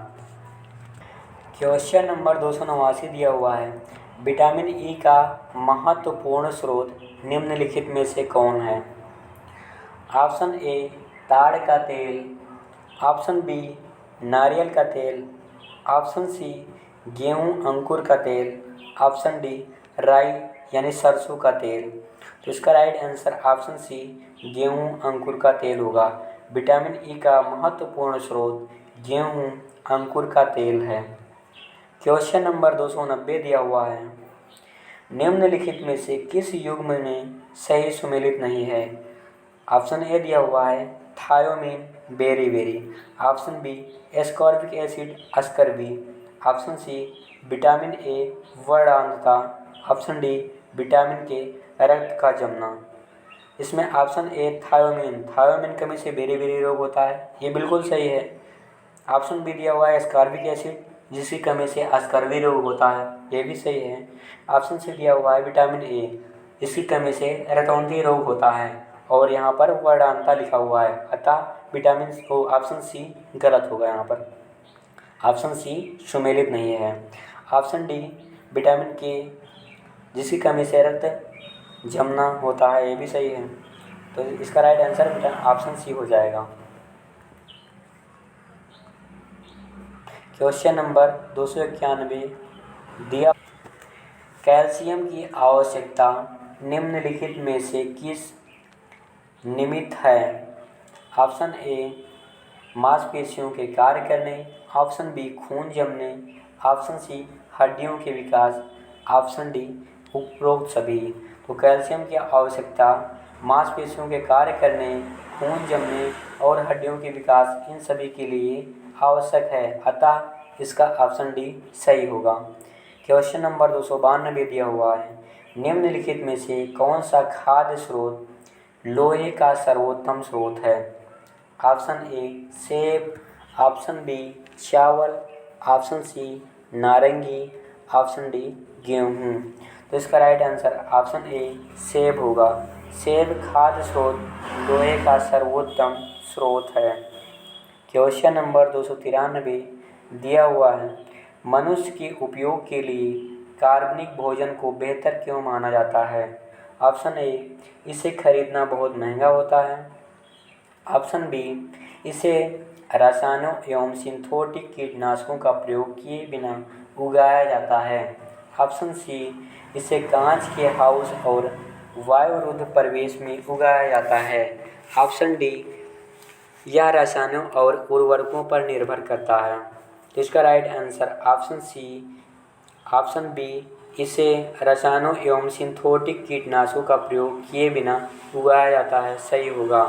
क्वेश्चन नंबर 289 दिया हुआ है, विटामिन ई का महत्वपूर्ण स्रोत निम्नलिखित में से कौन है? ऑप्शन ए ताड़ का तेल, ऑप्शन बी नारियल का तेल, ऑप्शन सी गेहूं अंकुर का तेल, ऑप्शन डी राई यानी सरसों का तेल। तो इसका राइट आंसर ऑप्शन सी गेहूं अंकुर का तेल होगा। विटामिन ई का महत्वपूर्ण स्रोत गेहूं अंकुर का तेल है। क्वेश्चन नंबर 290 दिया हुआ है, निम्नलिखित में से किस युग्म में सही सुमेलित नहीं है? ऑप्शन ए दिया हुआ है thiamine beri, option B ascorbic acid scurvy, option C vitamin A वर्णांतता, ऑप्शन डी विटामिन के रक्त का जमना। इसमें ऑप्शन ए थायोमीन कमी से बेरी रोग होता है, ये बिल्कुल सही है। ऑप्शन बी दिया हुआ है एस्कॉर्बिक एसिड जिसकी कमी से अस्कर्वी रोग होता है, ये भी सही है। ऑप्शन सी दिया हुआ है विटामिन ए, इसकी कमी से रतौंधी रोग होता है और यहाँ पर वर्णांतता लिखा हुआ है, अतः विटामिन ऑप्शन सी गलत होगा। यहाँ पर ऑप्शन सी सुमेलित नहीं है। ऑप्शन डी विटामिन के जिसकी कमी से रक्त जमना होता है, ये भी सही है। तो इसका राइट आंसर ऑप्शन सी हो जाएगा। क्वेश्चन नंबर 291 दिया, कैल्शियम की आवश्यकता निम्नलिखित में से किस निमित्त है? ऑप्शन ए मांसपेशियों के कार्य करने, ऑप्शन बी खून जमने, ऑप्शन सी हड्डियों के विकास, ऑप्शन डी उपरोक्त सभी। तो कैल्शियम की आवश्यकता मांसपेशियों के कार्य करने, खून जमने और हड्डियों के विकास, इन सभी के लिए आवश्यक है, अतः इसका ऑप्शन डी सही होगा। क्वेश्चन नंबर 292 दिया हुआ है, निम्नलिखित में से कौन सा खाद्य स्रोत लोहे का सर्वोत्तम स्रोत है? ऑप्शन ए सेब, ऑप्शन बी चावल, ऑप्शन सी नारंगी, ऑप्शन डी गेहूँ। तो इसका राइट आंसर ऑप्शन ए सेब होगा। सेब खाद्य स्रोत लोहे का सर्वोत्तम स्रोत है। क्वेश्चन नंबर 293 दिया हुआ है, मनुष्य के उपयोग के लिए कार्बनिक भोजन को बेहतर क्यों माना जाता है? ऑप्शन ए इसे खरीदना बहुत महंगा होता है, ऑप्शन बी इसे रसायनों एवं सिंथेटिक कीटनाशकों का प्रयोग किए बिना उगाया जाता है, ऑप्शन सी इसे कांच के हाउस और वायुरुद्ध परिवेश में उगाया जाता है। ऑप्शन डी, यह रसायनों और उर्वरकों पर निर्भर करता है। तो इसका right answer option C, option B, इसे रसायनों एवं सिंथेटिक कीटनाशकों का प्रयोग किए बिना उगाया जाता है, सही होगा।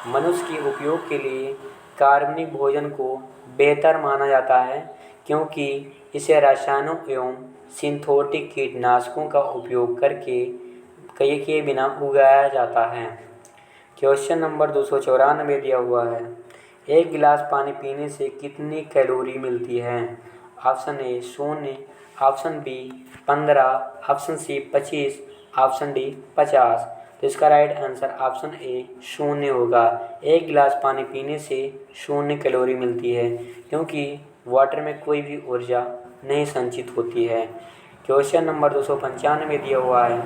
मनुष्य के उपयोग के लिए कार्बनिक भोजन को बेहतर माना जाता है क्योंकि इसे रसायनों एवं सिंथेटिक कीटनाशकों का उपयोग करके किए बिना उगाया जाता है। क्वेश्चन नंबर 294 दिया हुआ है, एक गिलास पानी पीने से कितनी कैलोरी मिलती है? Option A 0, option B 15, option C 25, option D 50। तो इसका राइट आंसर ऑप्शन ए 0 होगा। एक गिलास पानी पीने से 0 कैलोरी मिलती है क्योंकि वाटर में कोई भी ऊर्जा नहीं संचित होती है। क्वेश्चन नंबर 295 दिया हुआ है,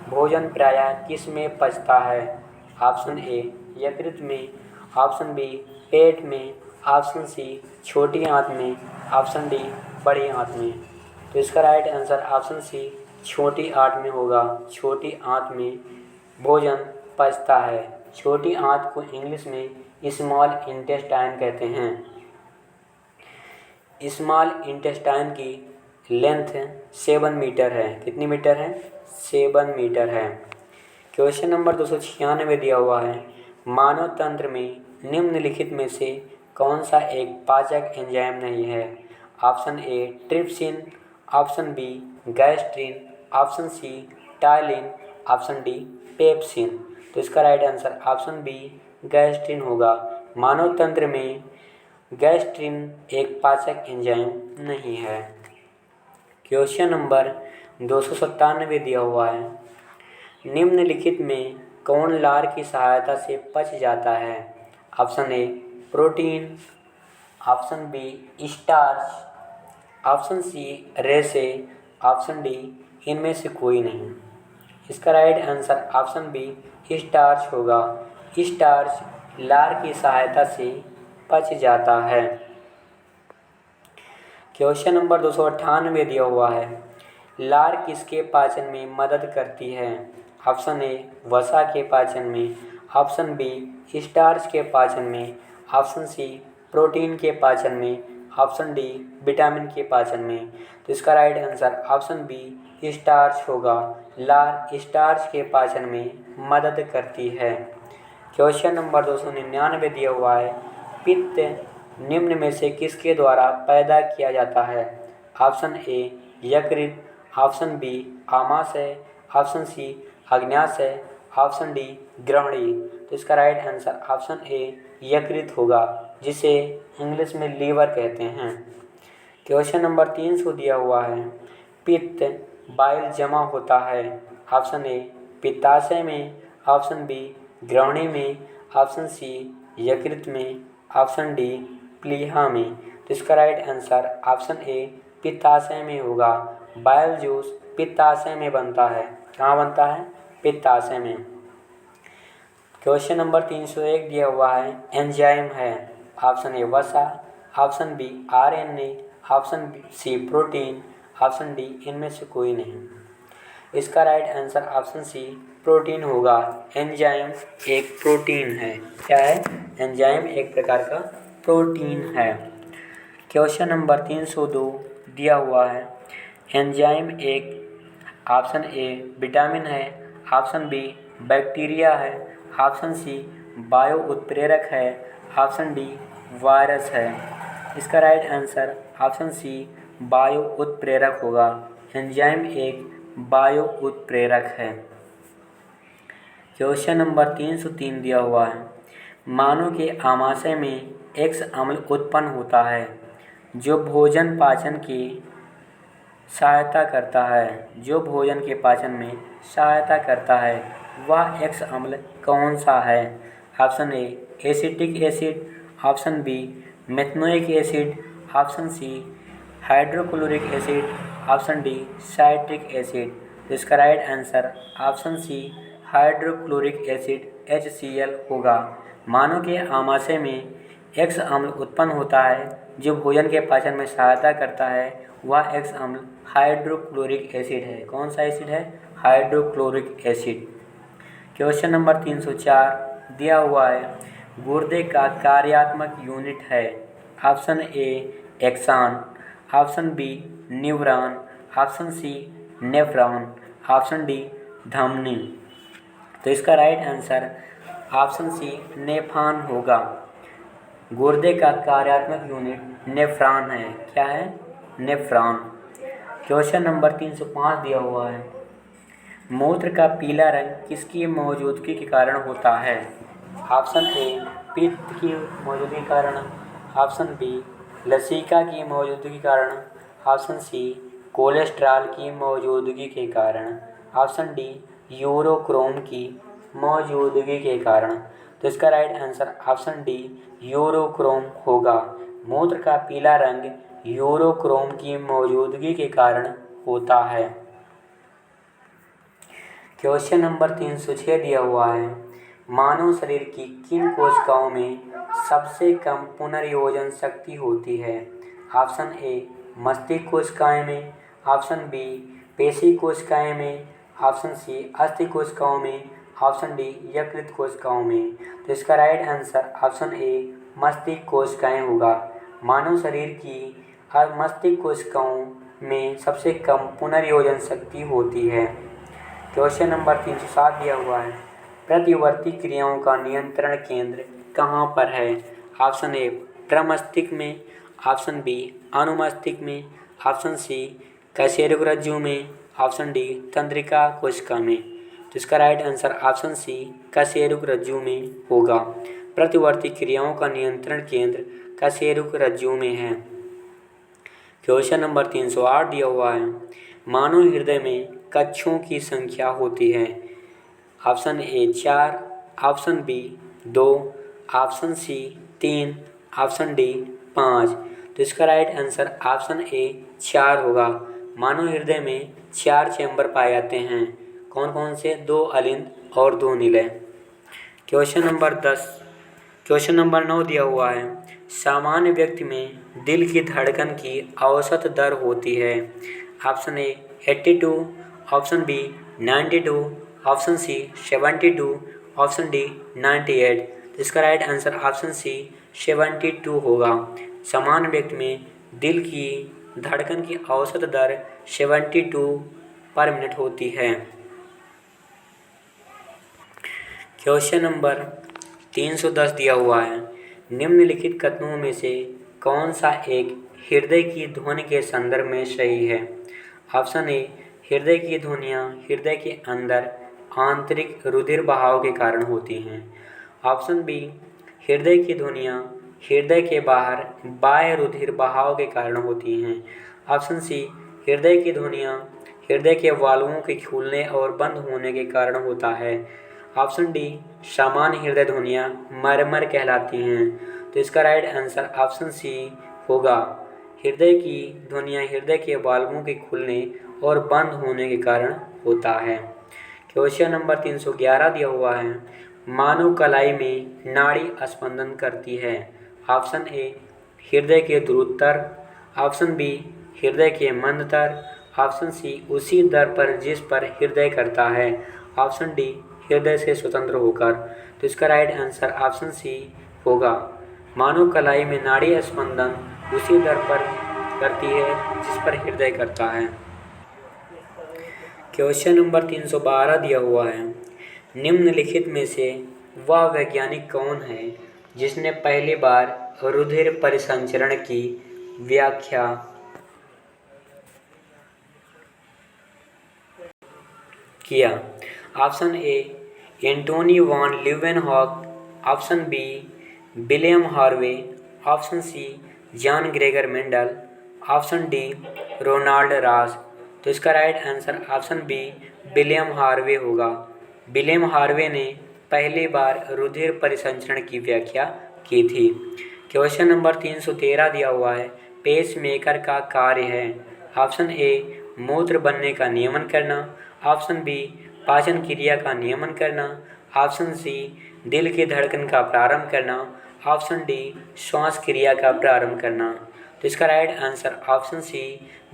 भोजन प्रायः किस में पचता है? ऑप्शन ए यकृत में, ऑप्शन बी पेट में, ऑप्शन सी छोटी आंत में, ऑप्शन डी बड़ी आंत में। तो इसका राइट आंसर ऑप्शन सी छोटी आंत में होगा। छोटी आंत में भोजन पचता है। छोटी आंत को इंग्लिश में स्मॉल इंटेस्टाइन कहते हैं। स्मॉल इंटेस्टाइन की लेंथ 7 मीटर है। कितनी मीटर है? 7 मीटर है। क्वेश्चन नंबर 296 दिया हुआ है, मानव तंत्र में निम्नलिखित में से कौन सा एक पाचक एंजाइम नहीं है? Option A trypsin, option B gastrin, option C ptyalin, option D pepsin. तो इसका right answer option B gastrin होगा। मानव तंत्र में गैस्ट्रिन एक पाचक एंजाइम नहीं है। क्वेश्चन नंबर 297 दिया हुआ है, निम्नलिखित में कौन लार की सहायता से पच जाता है? Option A protein, option B starch, option C रेसे, ऑप्शन डी इनमें से कोई नहीं। इसका right answer option B starch होगा। स्टार्च लार की सहायता से पच जाता है। क्वेश्चन नंबर 298 दिया हुआ है, लार किसके पाचन में मदद करती है? ऑप्शन ए वसा के पाचन में, ऑप्शन बी स्टार्च के पाचन में, ऑप्शन सी प्रोटीन के पाचन में, ऑप्शन डी विटामिन के पाचन में। तो इसका right answer option B starch होगा। लार स्टार्च के पाचन में मदद करती है। क्वेश्चन नंबर 299 दिया हुआ है, पित्त निम्न में से किसके द्वारा पैदा किया जाता है? ऑप्शन ए यकृत, ऑप्शन बी आमाशय, ऑप्शन सी अग्न्याशय, ऑप्शन डी ग्रहणी। तो इसका राइट आंसर ऑप्शन ए यकृत होगा, जिसे इंग्लिश में लीवर कहते हैं। क्वेश्चन नंबर 300 दिया हुआ है, पित्त बाइल जमा होता है। ऑप्शन ए पित्ताशय में, ऑप्शन बी ग्रहणी में, ऑप्शन सी यकृत में, ऑप्शन डी प्लीहा में। तो इसका राइट आंसर ऑप्शन ए पित्ताशय में होगा। बाइल जूस पित्ताशय में बनता है। कहाँ बनता है? पित्ताशय में। क्वेश्चन नंबर 301 दिया हुआ है, एंजाइम है। ऑप्शन ए वसा, option B RNA, option C protein, option D इनमें से कोई नहीं। इसका right answer option C protein होगा। एंजाइम एक प्रोटीन है। क्या है? एंजाइम एक प्रकार का प्रोटीन है। क्वेश्चन नंबर 302 दिया हुआ है, एंजाइम एक ऑप्शन ए विटामिन है, ऑप्शन बी बैक्टीरिया है, ऑप्शन सी बायो उत्प्रेरक है, ऑप्शन डी वायरस है। इसका right answer option C bio उत्प्रेरक होगा। एंजाइम एक बायो उत्प्रेरक है। क्वेश्चन नंबर 303 दिया हुआ है, मानव के आमाशय में एक्स अम्ल उत्पन्न होता है जो भोजन पाचन की सहायता करता है। जो भोजन के पाचन में सहायता करता है वह एक्स अम्ल कौन सा है? Option A acetic acid, option B methanoic acid, option C hydrochloric acid, option D citric acid. इसका right answer option C hydrochloric acid HCl होगा। मानव के आमाशय में एक्स अम्ल उत्पन्न होता है जो भोजन के पाचन में सहायता करता है, वह एक्स अम्ल हाइड्रोक्लोरिक एसिड है। कौन सा एसिड है? Hydrochloric acid. क्वेश्चन नंबर 304 दिया हुआ है, गुर्दे का कार्यात्मक यूनिट है। Option A axon, option B neuron, option C nephron, option D धमनी। तो इसका right answer option C nephron होगा। गुर्दे का कार्यात्मक यूनिट नेफ्रॉन है। क्या है? नेफ्रॉन। क्वेश्चन नंबर 305 दिया हुआ है, मूत्र का पीला रंग किसकी मौजूदगी के कारण होता है? ऑप्शन ए पित्त की मौजूदगी के कारण, ऑप्शन बी लसिका की मौजूदगी के कारण, ऑप्शन सी कोलेस्ट्रॉल की मौजूदगी के कारण, ऑप्शन डी यूरोक्रोम की मौजूदगी के कारण। तो इसका right answer option D urochrome होगा। मूत्र का पीला रंग यूरोक्रोम की मौजूदगी के कारण होता है। क्वेश्चन नंबर 306 दिया हुआ है, मानव शरीर की किन कोशिकाओं में सबसे कम पुनर्योजन शक्ति होती है? ऑप्शन ए मस्तिष्क कोशिकाएं में, ऑप्शन बी पेशी कोशिकाएं में, ऑप्शन सी अस्थि कोशिकाओं में, ऑप्शन डी यकृत कोशिकाओं में। तो इसका राइट आंसर ऑप्शन ए मस्तिष्क कोशिकाएं होगा। मानव शरीर की मस्तिष्क कोशिकाओं में सबसे कम पुनर्योजन शक्ति होती है। क्वेश्चन नंबर 307 दिया हुआ है, प्रतिवर्ती क्रियाओं का नियंत्रण केंद्र कहाँ पर है? ऑप्शन ए प्रमस्तिष्क में, ऑप्शन बी अनुमस्तिष्क में, ऑप्शन सी कशेरुक रज्जु में, ऑप्शन डी तंत्रिका कोशिका में। तो इसका राइट आंसर ऑप्शन सी कशेरुक रज्जु में होगा। प्रतिवर्ती क्रियाओं का नियंत्रण केंद्र कशेरुक रज्जु में है। क्वेश्चन नंबर 308 दिया हुआ है, मानव हृदय में कक्षों की संख्या होती है। Option A 4, option B 2, option C 3, option D 5। तो इसका राइट आंसर ऑप्शन ए 4 होगा। मानव हृदय में 4 चैम्बर पाए जाते हैं। कौन कौन से? 2 अलिंद और 2 निलय। क्वेश्चन नंबर 9 दिया हुआ है, सामान्य व्यक्ति में दिल की धड़कन की औसत दर होती है। Option A 82, option B 92, option C 72, option D 98। तो इसका राइट आंसर ऑप्शन सी 72 होगा। सामान्य व्यक्ति में दिल की धड़कन की औसत दर 72 पर मिनट होती है। क्वेश्चन नंबर 310 दिया हुआ है, निम्नलिखित कथनों में से कौन सा एक हृदय की ध्वनि के संदर्भ में सही है? ऑप्शन ए हृदय की ध्वनियाँ हृदय के अंदर आंतरिक रुधिर बहाव के कारण होती हैं। ऑप्शन बी हृदय की ध्वनियाँ हृदय के बाहर बाह्य रुधिर बहाव के कारण होती हैं। ऑप्शन सी हृदय की ध्वनियाँ हृदय के वाल्वों के खुलने और बंद होने के कारण होता है। ऑप्शन डी सामान्य हृदय ध्वनियाँ मरमर कहलाती हैं। तो इसका राइट आंसर ऑप्शन सी होगा। हृदय की ध्वनियाँ हृदय के वाल्वों के खुलने और बंद होने के कारण होता है। क्वेश्चन नंबर 311 दिया हुआ है, मानव कलाई में नाड़ी स्पंदन करती है। ऑप्शन ए हृदय के ध्रुवोत्तर, ऑप्शन बी हृदय के मंदतर, ऑप्शन सी उसी दर पर जिस पर हृदय करता है, ऑप्शन डी हृदय से स्वतंत्र होकर। तो इसका राइट आंसर ऑप्शन सी होगा। मानव कलाई में नाड़ी स्पंदन उसी दर पर करती है जिस पर हृदय करता है। क्वेश्चन नंबर 312 दिया हुआ है, निम्नलिखित में से वह वैज्ञानिक कौन है जिसने पहली बार रुधिर परिसंचरण की व्याख्या किया? Option A Antonie van Leeuwenhoek, option B William Harvey, option C John Gregor Mendel, option D Ronald Ross. तो इसका right answer option B William Harvey होगा। विलियम हार्वे ने पहली बार रुधिर परिसंचरण की व्याख्या की थी। क्वेश्चन नंबर 313 दिया हुआ है, पेसमेकर का कार्य है। ऑप्शन ए मूत्र बनने का नियमन करना, ऑप्शन बी पाचन क्रिया का नियमन करना, ऑप्शन सी दिल की धड़कन का प्रारंभ करना, ऑप्शन डी श्वास क्रिया का प्रारंभ करना। तो इसका राइट आंसर ऑप्शन सी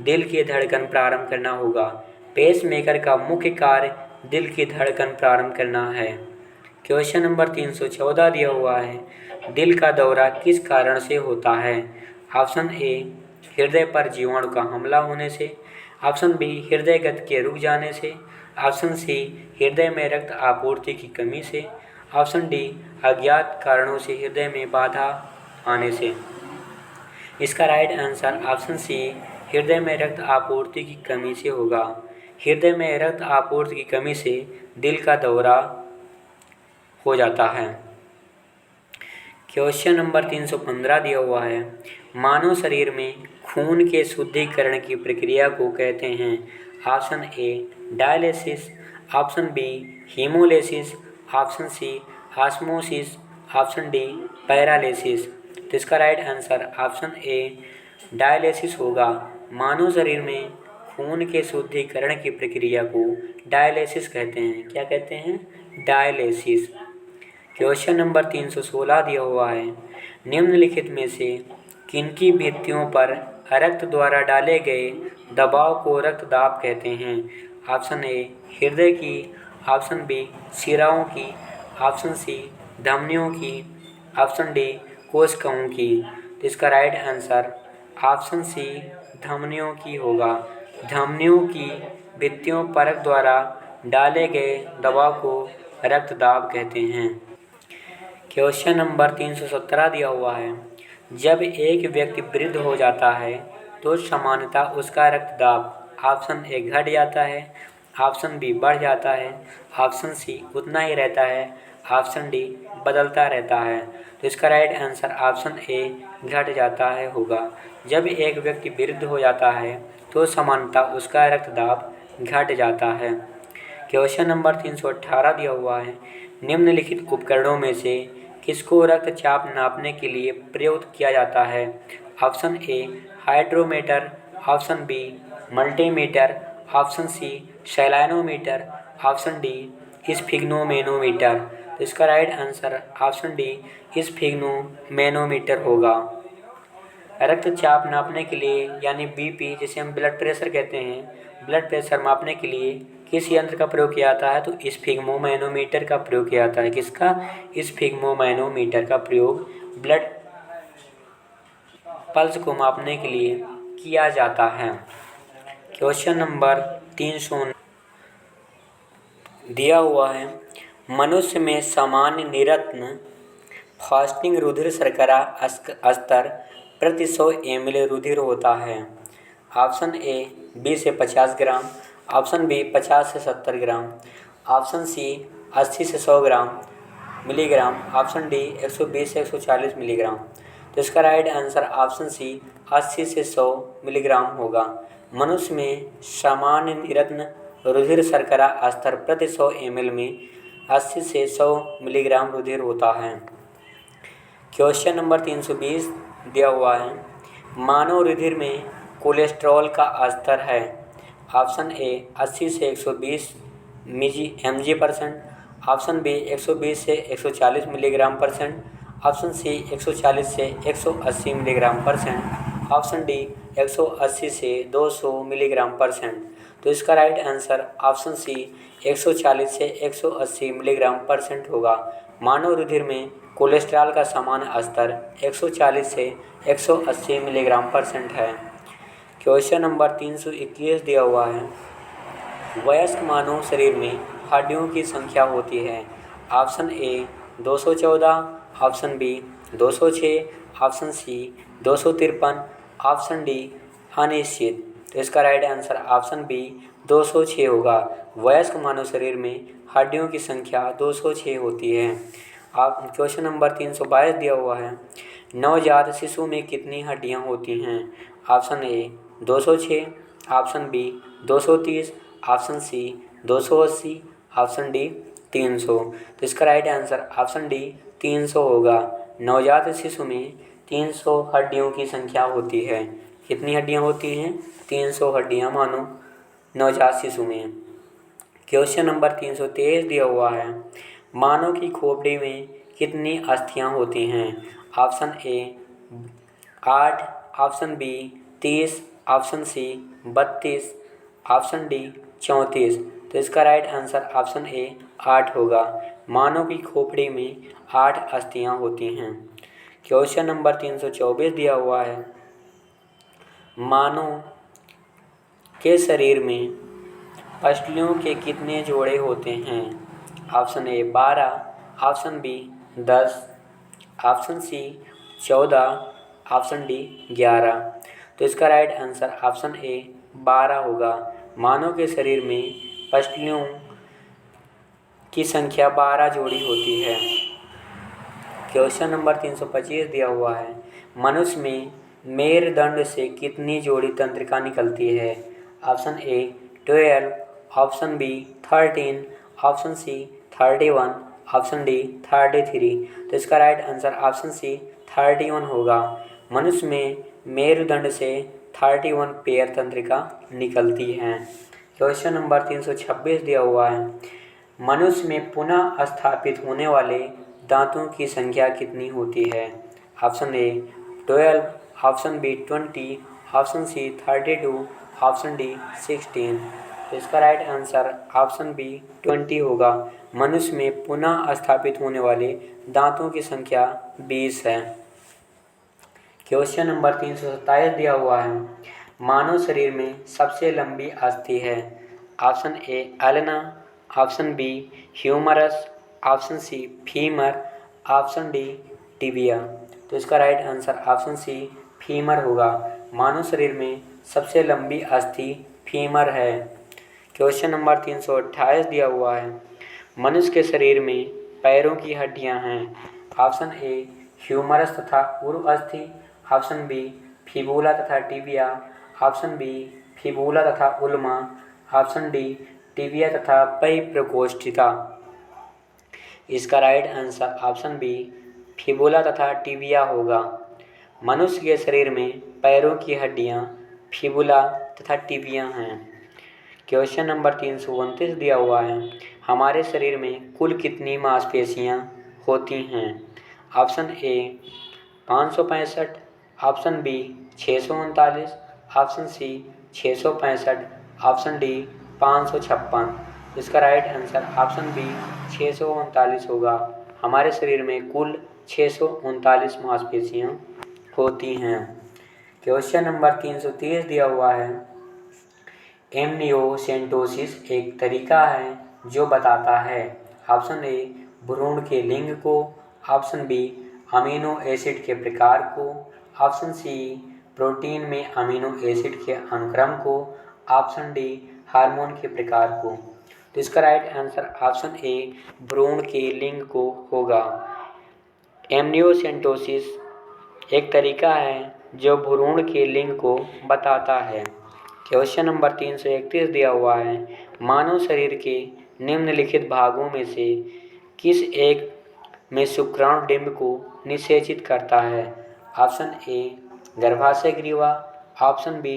दिल की धड़कन प्रारंभ करना होगा। पेसमेकर का मुख्य कार्य दिल की धड़कन प्रारंभ करना है। क्वेश्चन नंबर 314 दिया हुआ है, दिल का दौरा किस कारण से होता है? ऑप्शन ए, हृदय पर जीवाणु का हमला होने से। ऑप्शन बी, हृदय गति के रुक जाने से। ऑप्शन सी, हृदय में रक्त आपूर्ति की कमी से। ऑप्शन डी, अज्ञात कारणों से हृदय में बाधा आने से। इसका राइट आंसर ऑप्शन सी, हृदय में रक्त आपूर्ति की कमी से होगा। हृदय में रक्त आपूर्ति की कमी से दिल का दौरा हो जाता है। क्वेश्चन नंबर 315 दिया हुआ है, मानव शरीर में खून के शुद्धिकरण की प्रक्रिया को कहते हैं। Option A, dialysis. Option B, haemolysis. Option C, osmosis. Option D, paralysis. तो इसका right answer option A, dialysis होगा। मानव शरीर में खून के शुद्धिकरण की प्रक्रिया को डायलिसिस कहते हैं। क्या कहते हैं? डायलिसिस। क्वेश्चन नंबर 316 दिया हुआ है, निम्नलिखित में से किनकी भित्तियों पर रक्त द्वारा डाले गए दबाव को रक्तदाब कहते हैं? ऑप्शन ए, हृदय की। ऑप्शन बी, शिराओं की। ऑप्शन सी, धमनियों की। ऑप्शन डी, कोशिकाओं की। तो इसका राइट आंसर ऑप्शन सी, धमनियों की होगा। धमनियों की भित्तियों पर रक्त द्वारा डाले गए दबाव को रक्तदाब कहते हैं। क्वेश्चन नंबर 317 दिया हुआ है, जब एक व्यक्ति वृद्ध हो जाता है तो सामान्यतः उसका रक्तदाब ऑप्शन ए, घट जाता है। ऑप्शन बी, बढ़ जाता है। ऑप्शन सी, उतना ही रहता है। ऑप्शन डी, बदलता रहता है। तो इसका राइट आंसर ऑप्शन ए, घट जाता है होगा। जब एक व्यक्ति वृद्ध हो जाता है तो सामान्यतः उसका रक्तदाब घट जाता है। क्वेश्चन नंबर 318 दिया हुआ है, निम्नलिखित उपकरणों में से किसको रक्तचाप नापने के लिए प्रयुक्त किया जाता है? Option A, hydrometer. Option B, multimeter. Option C, salinometer. Option D, sphygmomanometer. तो इसका right answer option D, sphygmomanometer होगा। रक्तचाप नापने के लिए यानी बीपी, जिसे हम ब्लड प्रेशर कहते हैं, ब्लड प्रेशर मापने के लिए किस यंत्र का प्रयोग किया जाता है? तो स्फिग्मोमैनोमीटर का प्रयोग किया जाता है। किसका? स्फिग्मोमैनोमीटर का प्रयोग ब्लड पल्स को मापने के लिए किया जाता है। क्वेश्चन नंबर 300 दिया हुआ है, मनुष्य में सामान्य निरत्न फास्टिंग रुधिर शर्करा स्तर प्रति 100 ml रुधिर होता है। ऑप्शन ए, 20 से 50 ग्राम। ऑप्शन बी, 50 से 70 ग्राम। ऑप्शन सी, 80 से 100 ग्राम मिलीग्राम। ऑप्शन डी, 120 से 140 मिलीग्राम। तो इसका राइट आंसर ऑप्शन सी, 80 से 100 मिलीग्राम होगा। मनुष्य में सामान्य निरत्न रुधिर शर्करा स्तर प्रति 100 ml में 80 से 100 मिलीग्राम रुधिर होता है। क्वेश्चन नंबर 320 दिया हुआ है, मानव रुधिर में कोलेस्ट्रॉल का स्तर है। ऑप्शन ए, 80 से 120 mg/%। ऑप्शन बी, 120 से 140 मिलीग्राम परसेंट। ऑप्शन सी, 140 से 180 मिलीग्राम परसेंट। ऑप्शन डी, 180 से 200 मिलीग्राम परसेंट। तो इसका राइट आंसर ऑप्शन सी, 140 से 180 मिलीग्राम परसेंट होगा। मानव रुधिर में कोलेस्ट्रॉल का सामान्य स्तर 140 से 180 मिलीग्राम परसेंट है। क्वेश्चन नंबर 321 दिया हुआ है, वयस्क मानव शरीर में हड्डियों की संख्या होती है। Option A, 214। Option B, 206। Option C, 253। Option D, अनिश्चित। तो इसका राइट आंसर ऑप्शन बी, 206 होगा। वयस्क मानव शरीर में हड्डियों की संख्या 206 होती है। आप क्वेश्चन नंबर 322 दिया हुआ है, नवजात शिशु में कितनी हड्डियां होती हैं? Option A, 206। Option B, 230। Option C, 280। Option D, 300। तो इसका राइट आंसर ऑप्शन डी, 300 होगा। नवजात शिशु में 300 हड्डियों की संख्या होती है। कितनी हड्डियां होती हैं? 300 हड्डियां मानो नवजात शिशु में। क्वेश्चन नंबर 323 दिया हुआ है, मानव की खोपड़ी में कितनी अस्थियां होती हैं? Option A, 8। Option B, 30। Option C, 32। Option D, 34। तो इसका राइट आंसर ऑप्शन ए 8 होगा। मानव की खोपड़ी में 8 अस्थियां होती हैं। क्वेश्चन नंबर 324 दिया हुआ है, मानव के शरीर में पसलियों के कितने जोड़े होते हैं? Option A 12, option B 10, option C 14, option D 11। तो इसका राइट आंसर ऑप्शन ए 12 होगा। मानव के शरीर में पसलियों की संख्या 12 जोड़ी होती है। क्वेश्चन नंबर 325 दिया हुआ है, मनुष्य में मेरुदंड से कितनी जोड़ी तंत्रिका निकलती है? Option A 12, option B 13, option C 31, option D 33। तो इसका राइट आंसर ऑप्शन सी 31 होगा। मनुष्य में मेरुदंड से 31 पेयर तंत्रिका निकलती हैं। क्वेश्चन नंबर 326 दिया हुआ है, मनुष्य में पुनः स्थापित होने वाले दांतों की संख्या कितनी होती है? Option A 12, option B 20, option C 32, option D 16। तो इसका राइट आंसर ऑप्शन बी 20 होगा। मनुष्य में पुनः स्थापित होने वाले दांतों की संख्या 20 है। क्वेश्चन नंबर 327 दिया हुआ है, मानव शरीर में सबसे लंबी अस्थि है? Option A ulna, option B humerus, option C femur, option D tibia. तो इसका right answer option C femur होगा। मानव शरीर में सबसे लंबी अस्थि फीमर है। क्वेश्चन नंबर 328 दिया हुआ है, मनुष्य के शरीर में पैरों की हड्डियां हैं? ऑप्शन ए ह्यूमरस तथा उर्व अस्थि, ऑप्शन बी फिबुला तथा टिबिया, ऑप्शन बी फिबुला तथा उल्मा, ऑप्शन डी टिबिया तथा पई प्रकोष्ठिता। इसका right answer option B fibula तथा टिबिया होगा। मनुष्य के शरीर में पैरों की हड्डियां फिबुला तथा टिबिया हैं। क्वेश्चन नंबर 329 दिया हुआ है, हमारे शरीर में कुल कितनी मांसपेशियां होती हैं? Option A 565, option B 639, option C 665, option D 556। इसका राइट आंसर ऑप्शन बी 639 होगा। हमारे शरीर में कुल 639 मांसपेशियां होती हैं। क्वेश्चन नंबर 330 दिया हुआ है, एमनियोसेंटोसिस एक तरीका है जो बताता है? ऑप्शन ए भ्रूण के लिंग को, ऑप्शन बी अमीनो एसिड के प्रकार को, ऑप्शन सी प्रोटीन में अमीनो एसिड के अनुक्रम को, ऑप्शन डी हार्मोन के प्रकार को। तो इसका राइट आंसर ऑप्शन ए भ्रूण के लिंग को होगा। एमनियोसेंटोसिस एक तरीका है जो भ्रूण के लिंग को बताता है। क्वेश्चन नंबर 331 दिया हुआ है, मानव शरीर के निम्नलिखित भागों में से किस एक में शुक्राणु डिंब को निषेचित करता है? ऑप्शन ए गर्भाशय ग्रीवा, ऑप्शन बी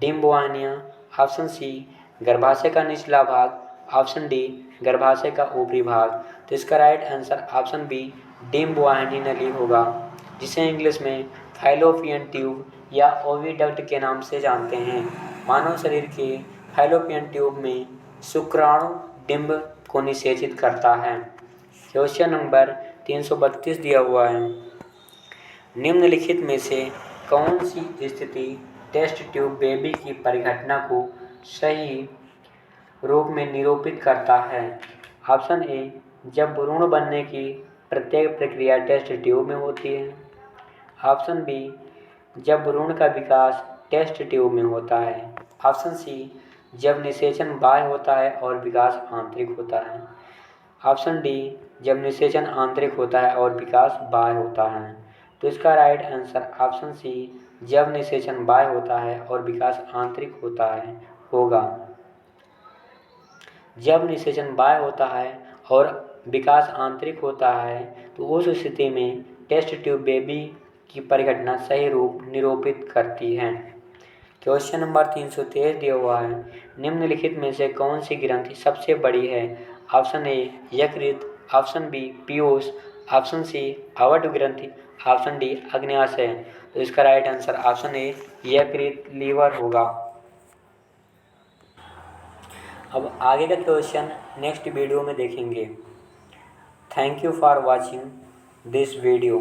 डिंब वाहिनियाँ, ऑप्शन सी गर्भाशय का निचला भाग, ऑप्शन डी गर्भाशय का ऊपरी भाग। तो इसका राइट आंसर ऑप्शन बी डिंब वाहिनी नली होगा, जिसे इंग्लिश में फैलोपियन ट्यूब या ओविडक्ट के नाम से जानते हैं। मानव शरीर के फैलोपियन ट्यूब में शुक्राणु डिंब को निषेचित करता है। क्वेश्चन नंबर 332 दिया हुआ है, निम्नलिखित में से कौन सी स्थिति टेस्ट ट्यूब बेबी की परिघटना को सही रूप में निरूपित करता है? ऑप्शन ए जब भ्रूण बनने की प्रत्येक प्रक्रिया टेस्ट ट्यूब में होती है, ऑप्शन बी जब भ्रूण का विकास टेस्ट ट्यूब में होता है, ऑप्शन सी जब निषेचन बाह्य होता है और विकास आंतरिक होता है, ऑप्शन डी जब निषेचन आंतरिक होता है और विकास बाह्य होता है। तो इसका राइट आंसर ऑप्शन सी जब निषेचन बाह्य होता है और विकास आंतरिक होता है होगा। जब निषेचन बाह्य होता है और विकास आंतरिक होता है तो उस स्थिति में टेस्ट ट्यूब बेबी की परिघटना सही रूप निरूपित करती है। क्वेश्चन नंबर 323 दिया हुआ है, निम्नलिखित में से कौन सी ग्रंथि सबसे बड़ी है? ऑप्शन ए यकृत, ऑप्शन बी पीयूष, ऑप्शन सी अवड ग्रंथि, ऑप्शन डी अग्न्याशय। तो इसका राइट आंसर ऑप्शन ए यकृत लीवर होगा। अब आगे का क्वेश्चन नेक्स्ट वीडियो में देखेंगे। Thank you for watching this video.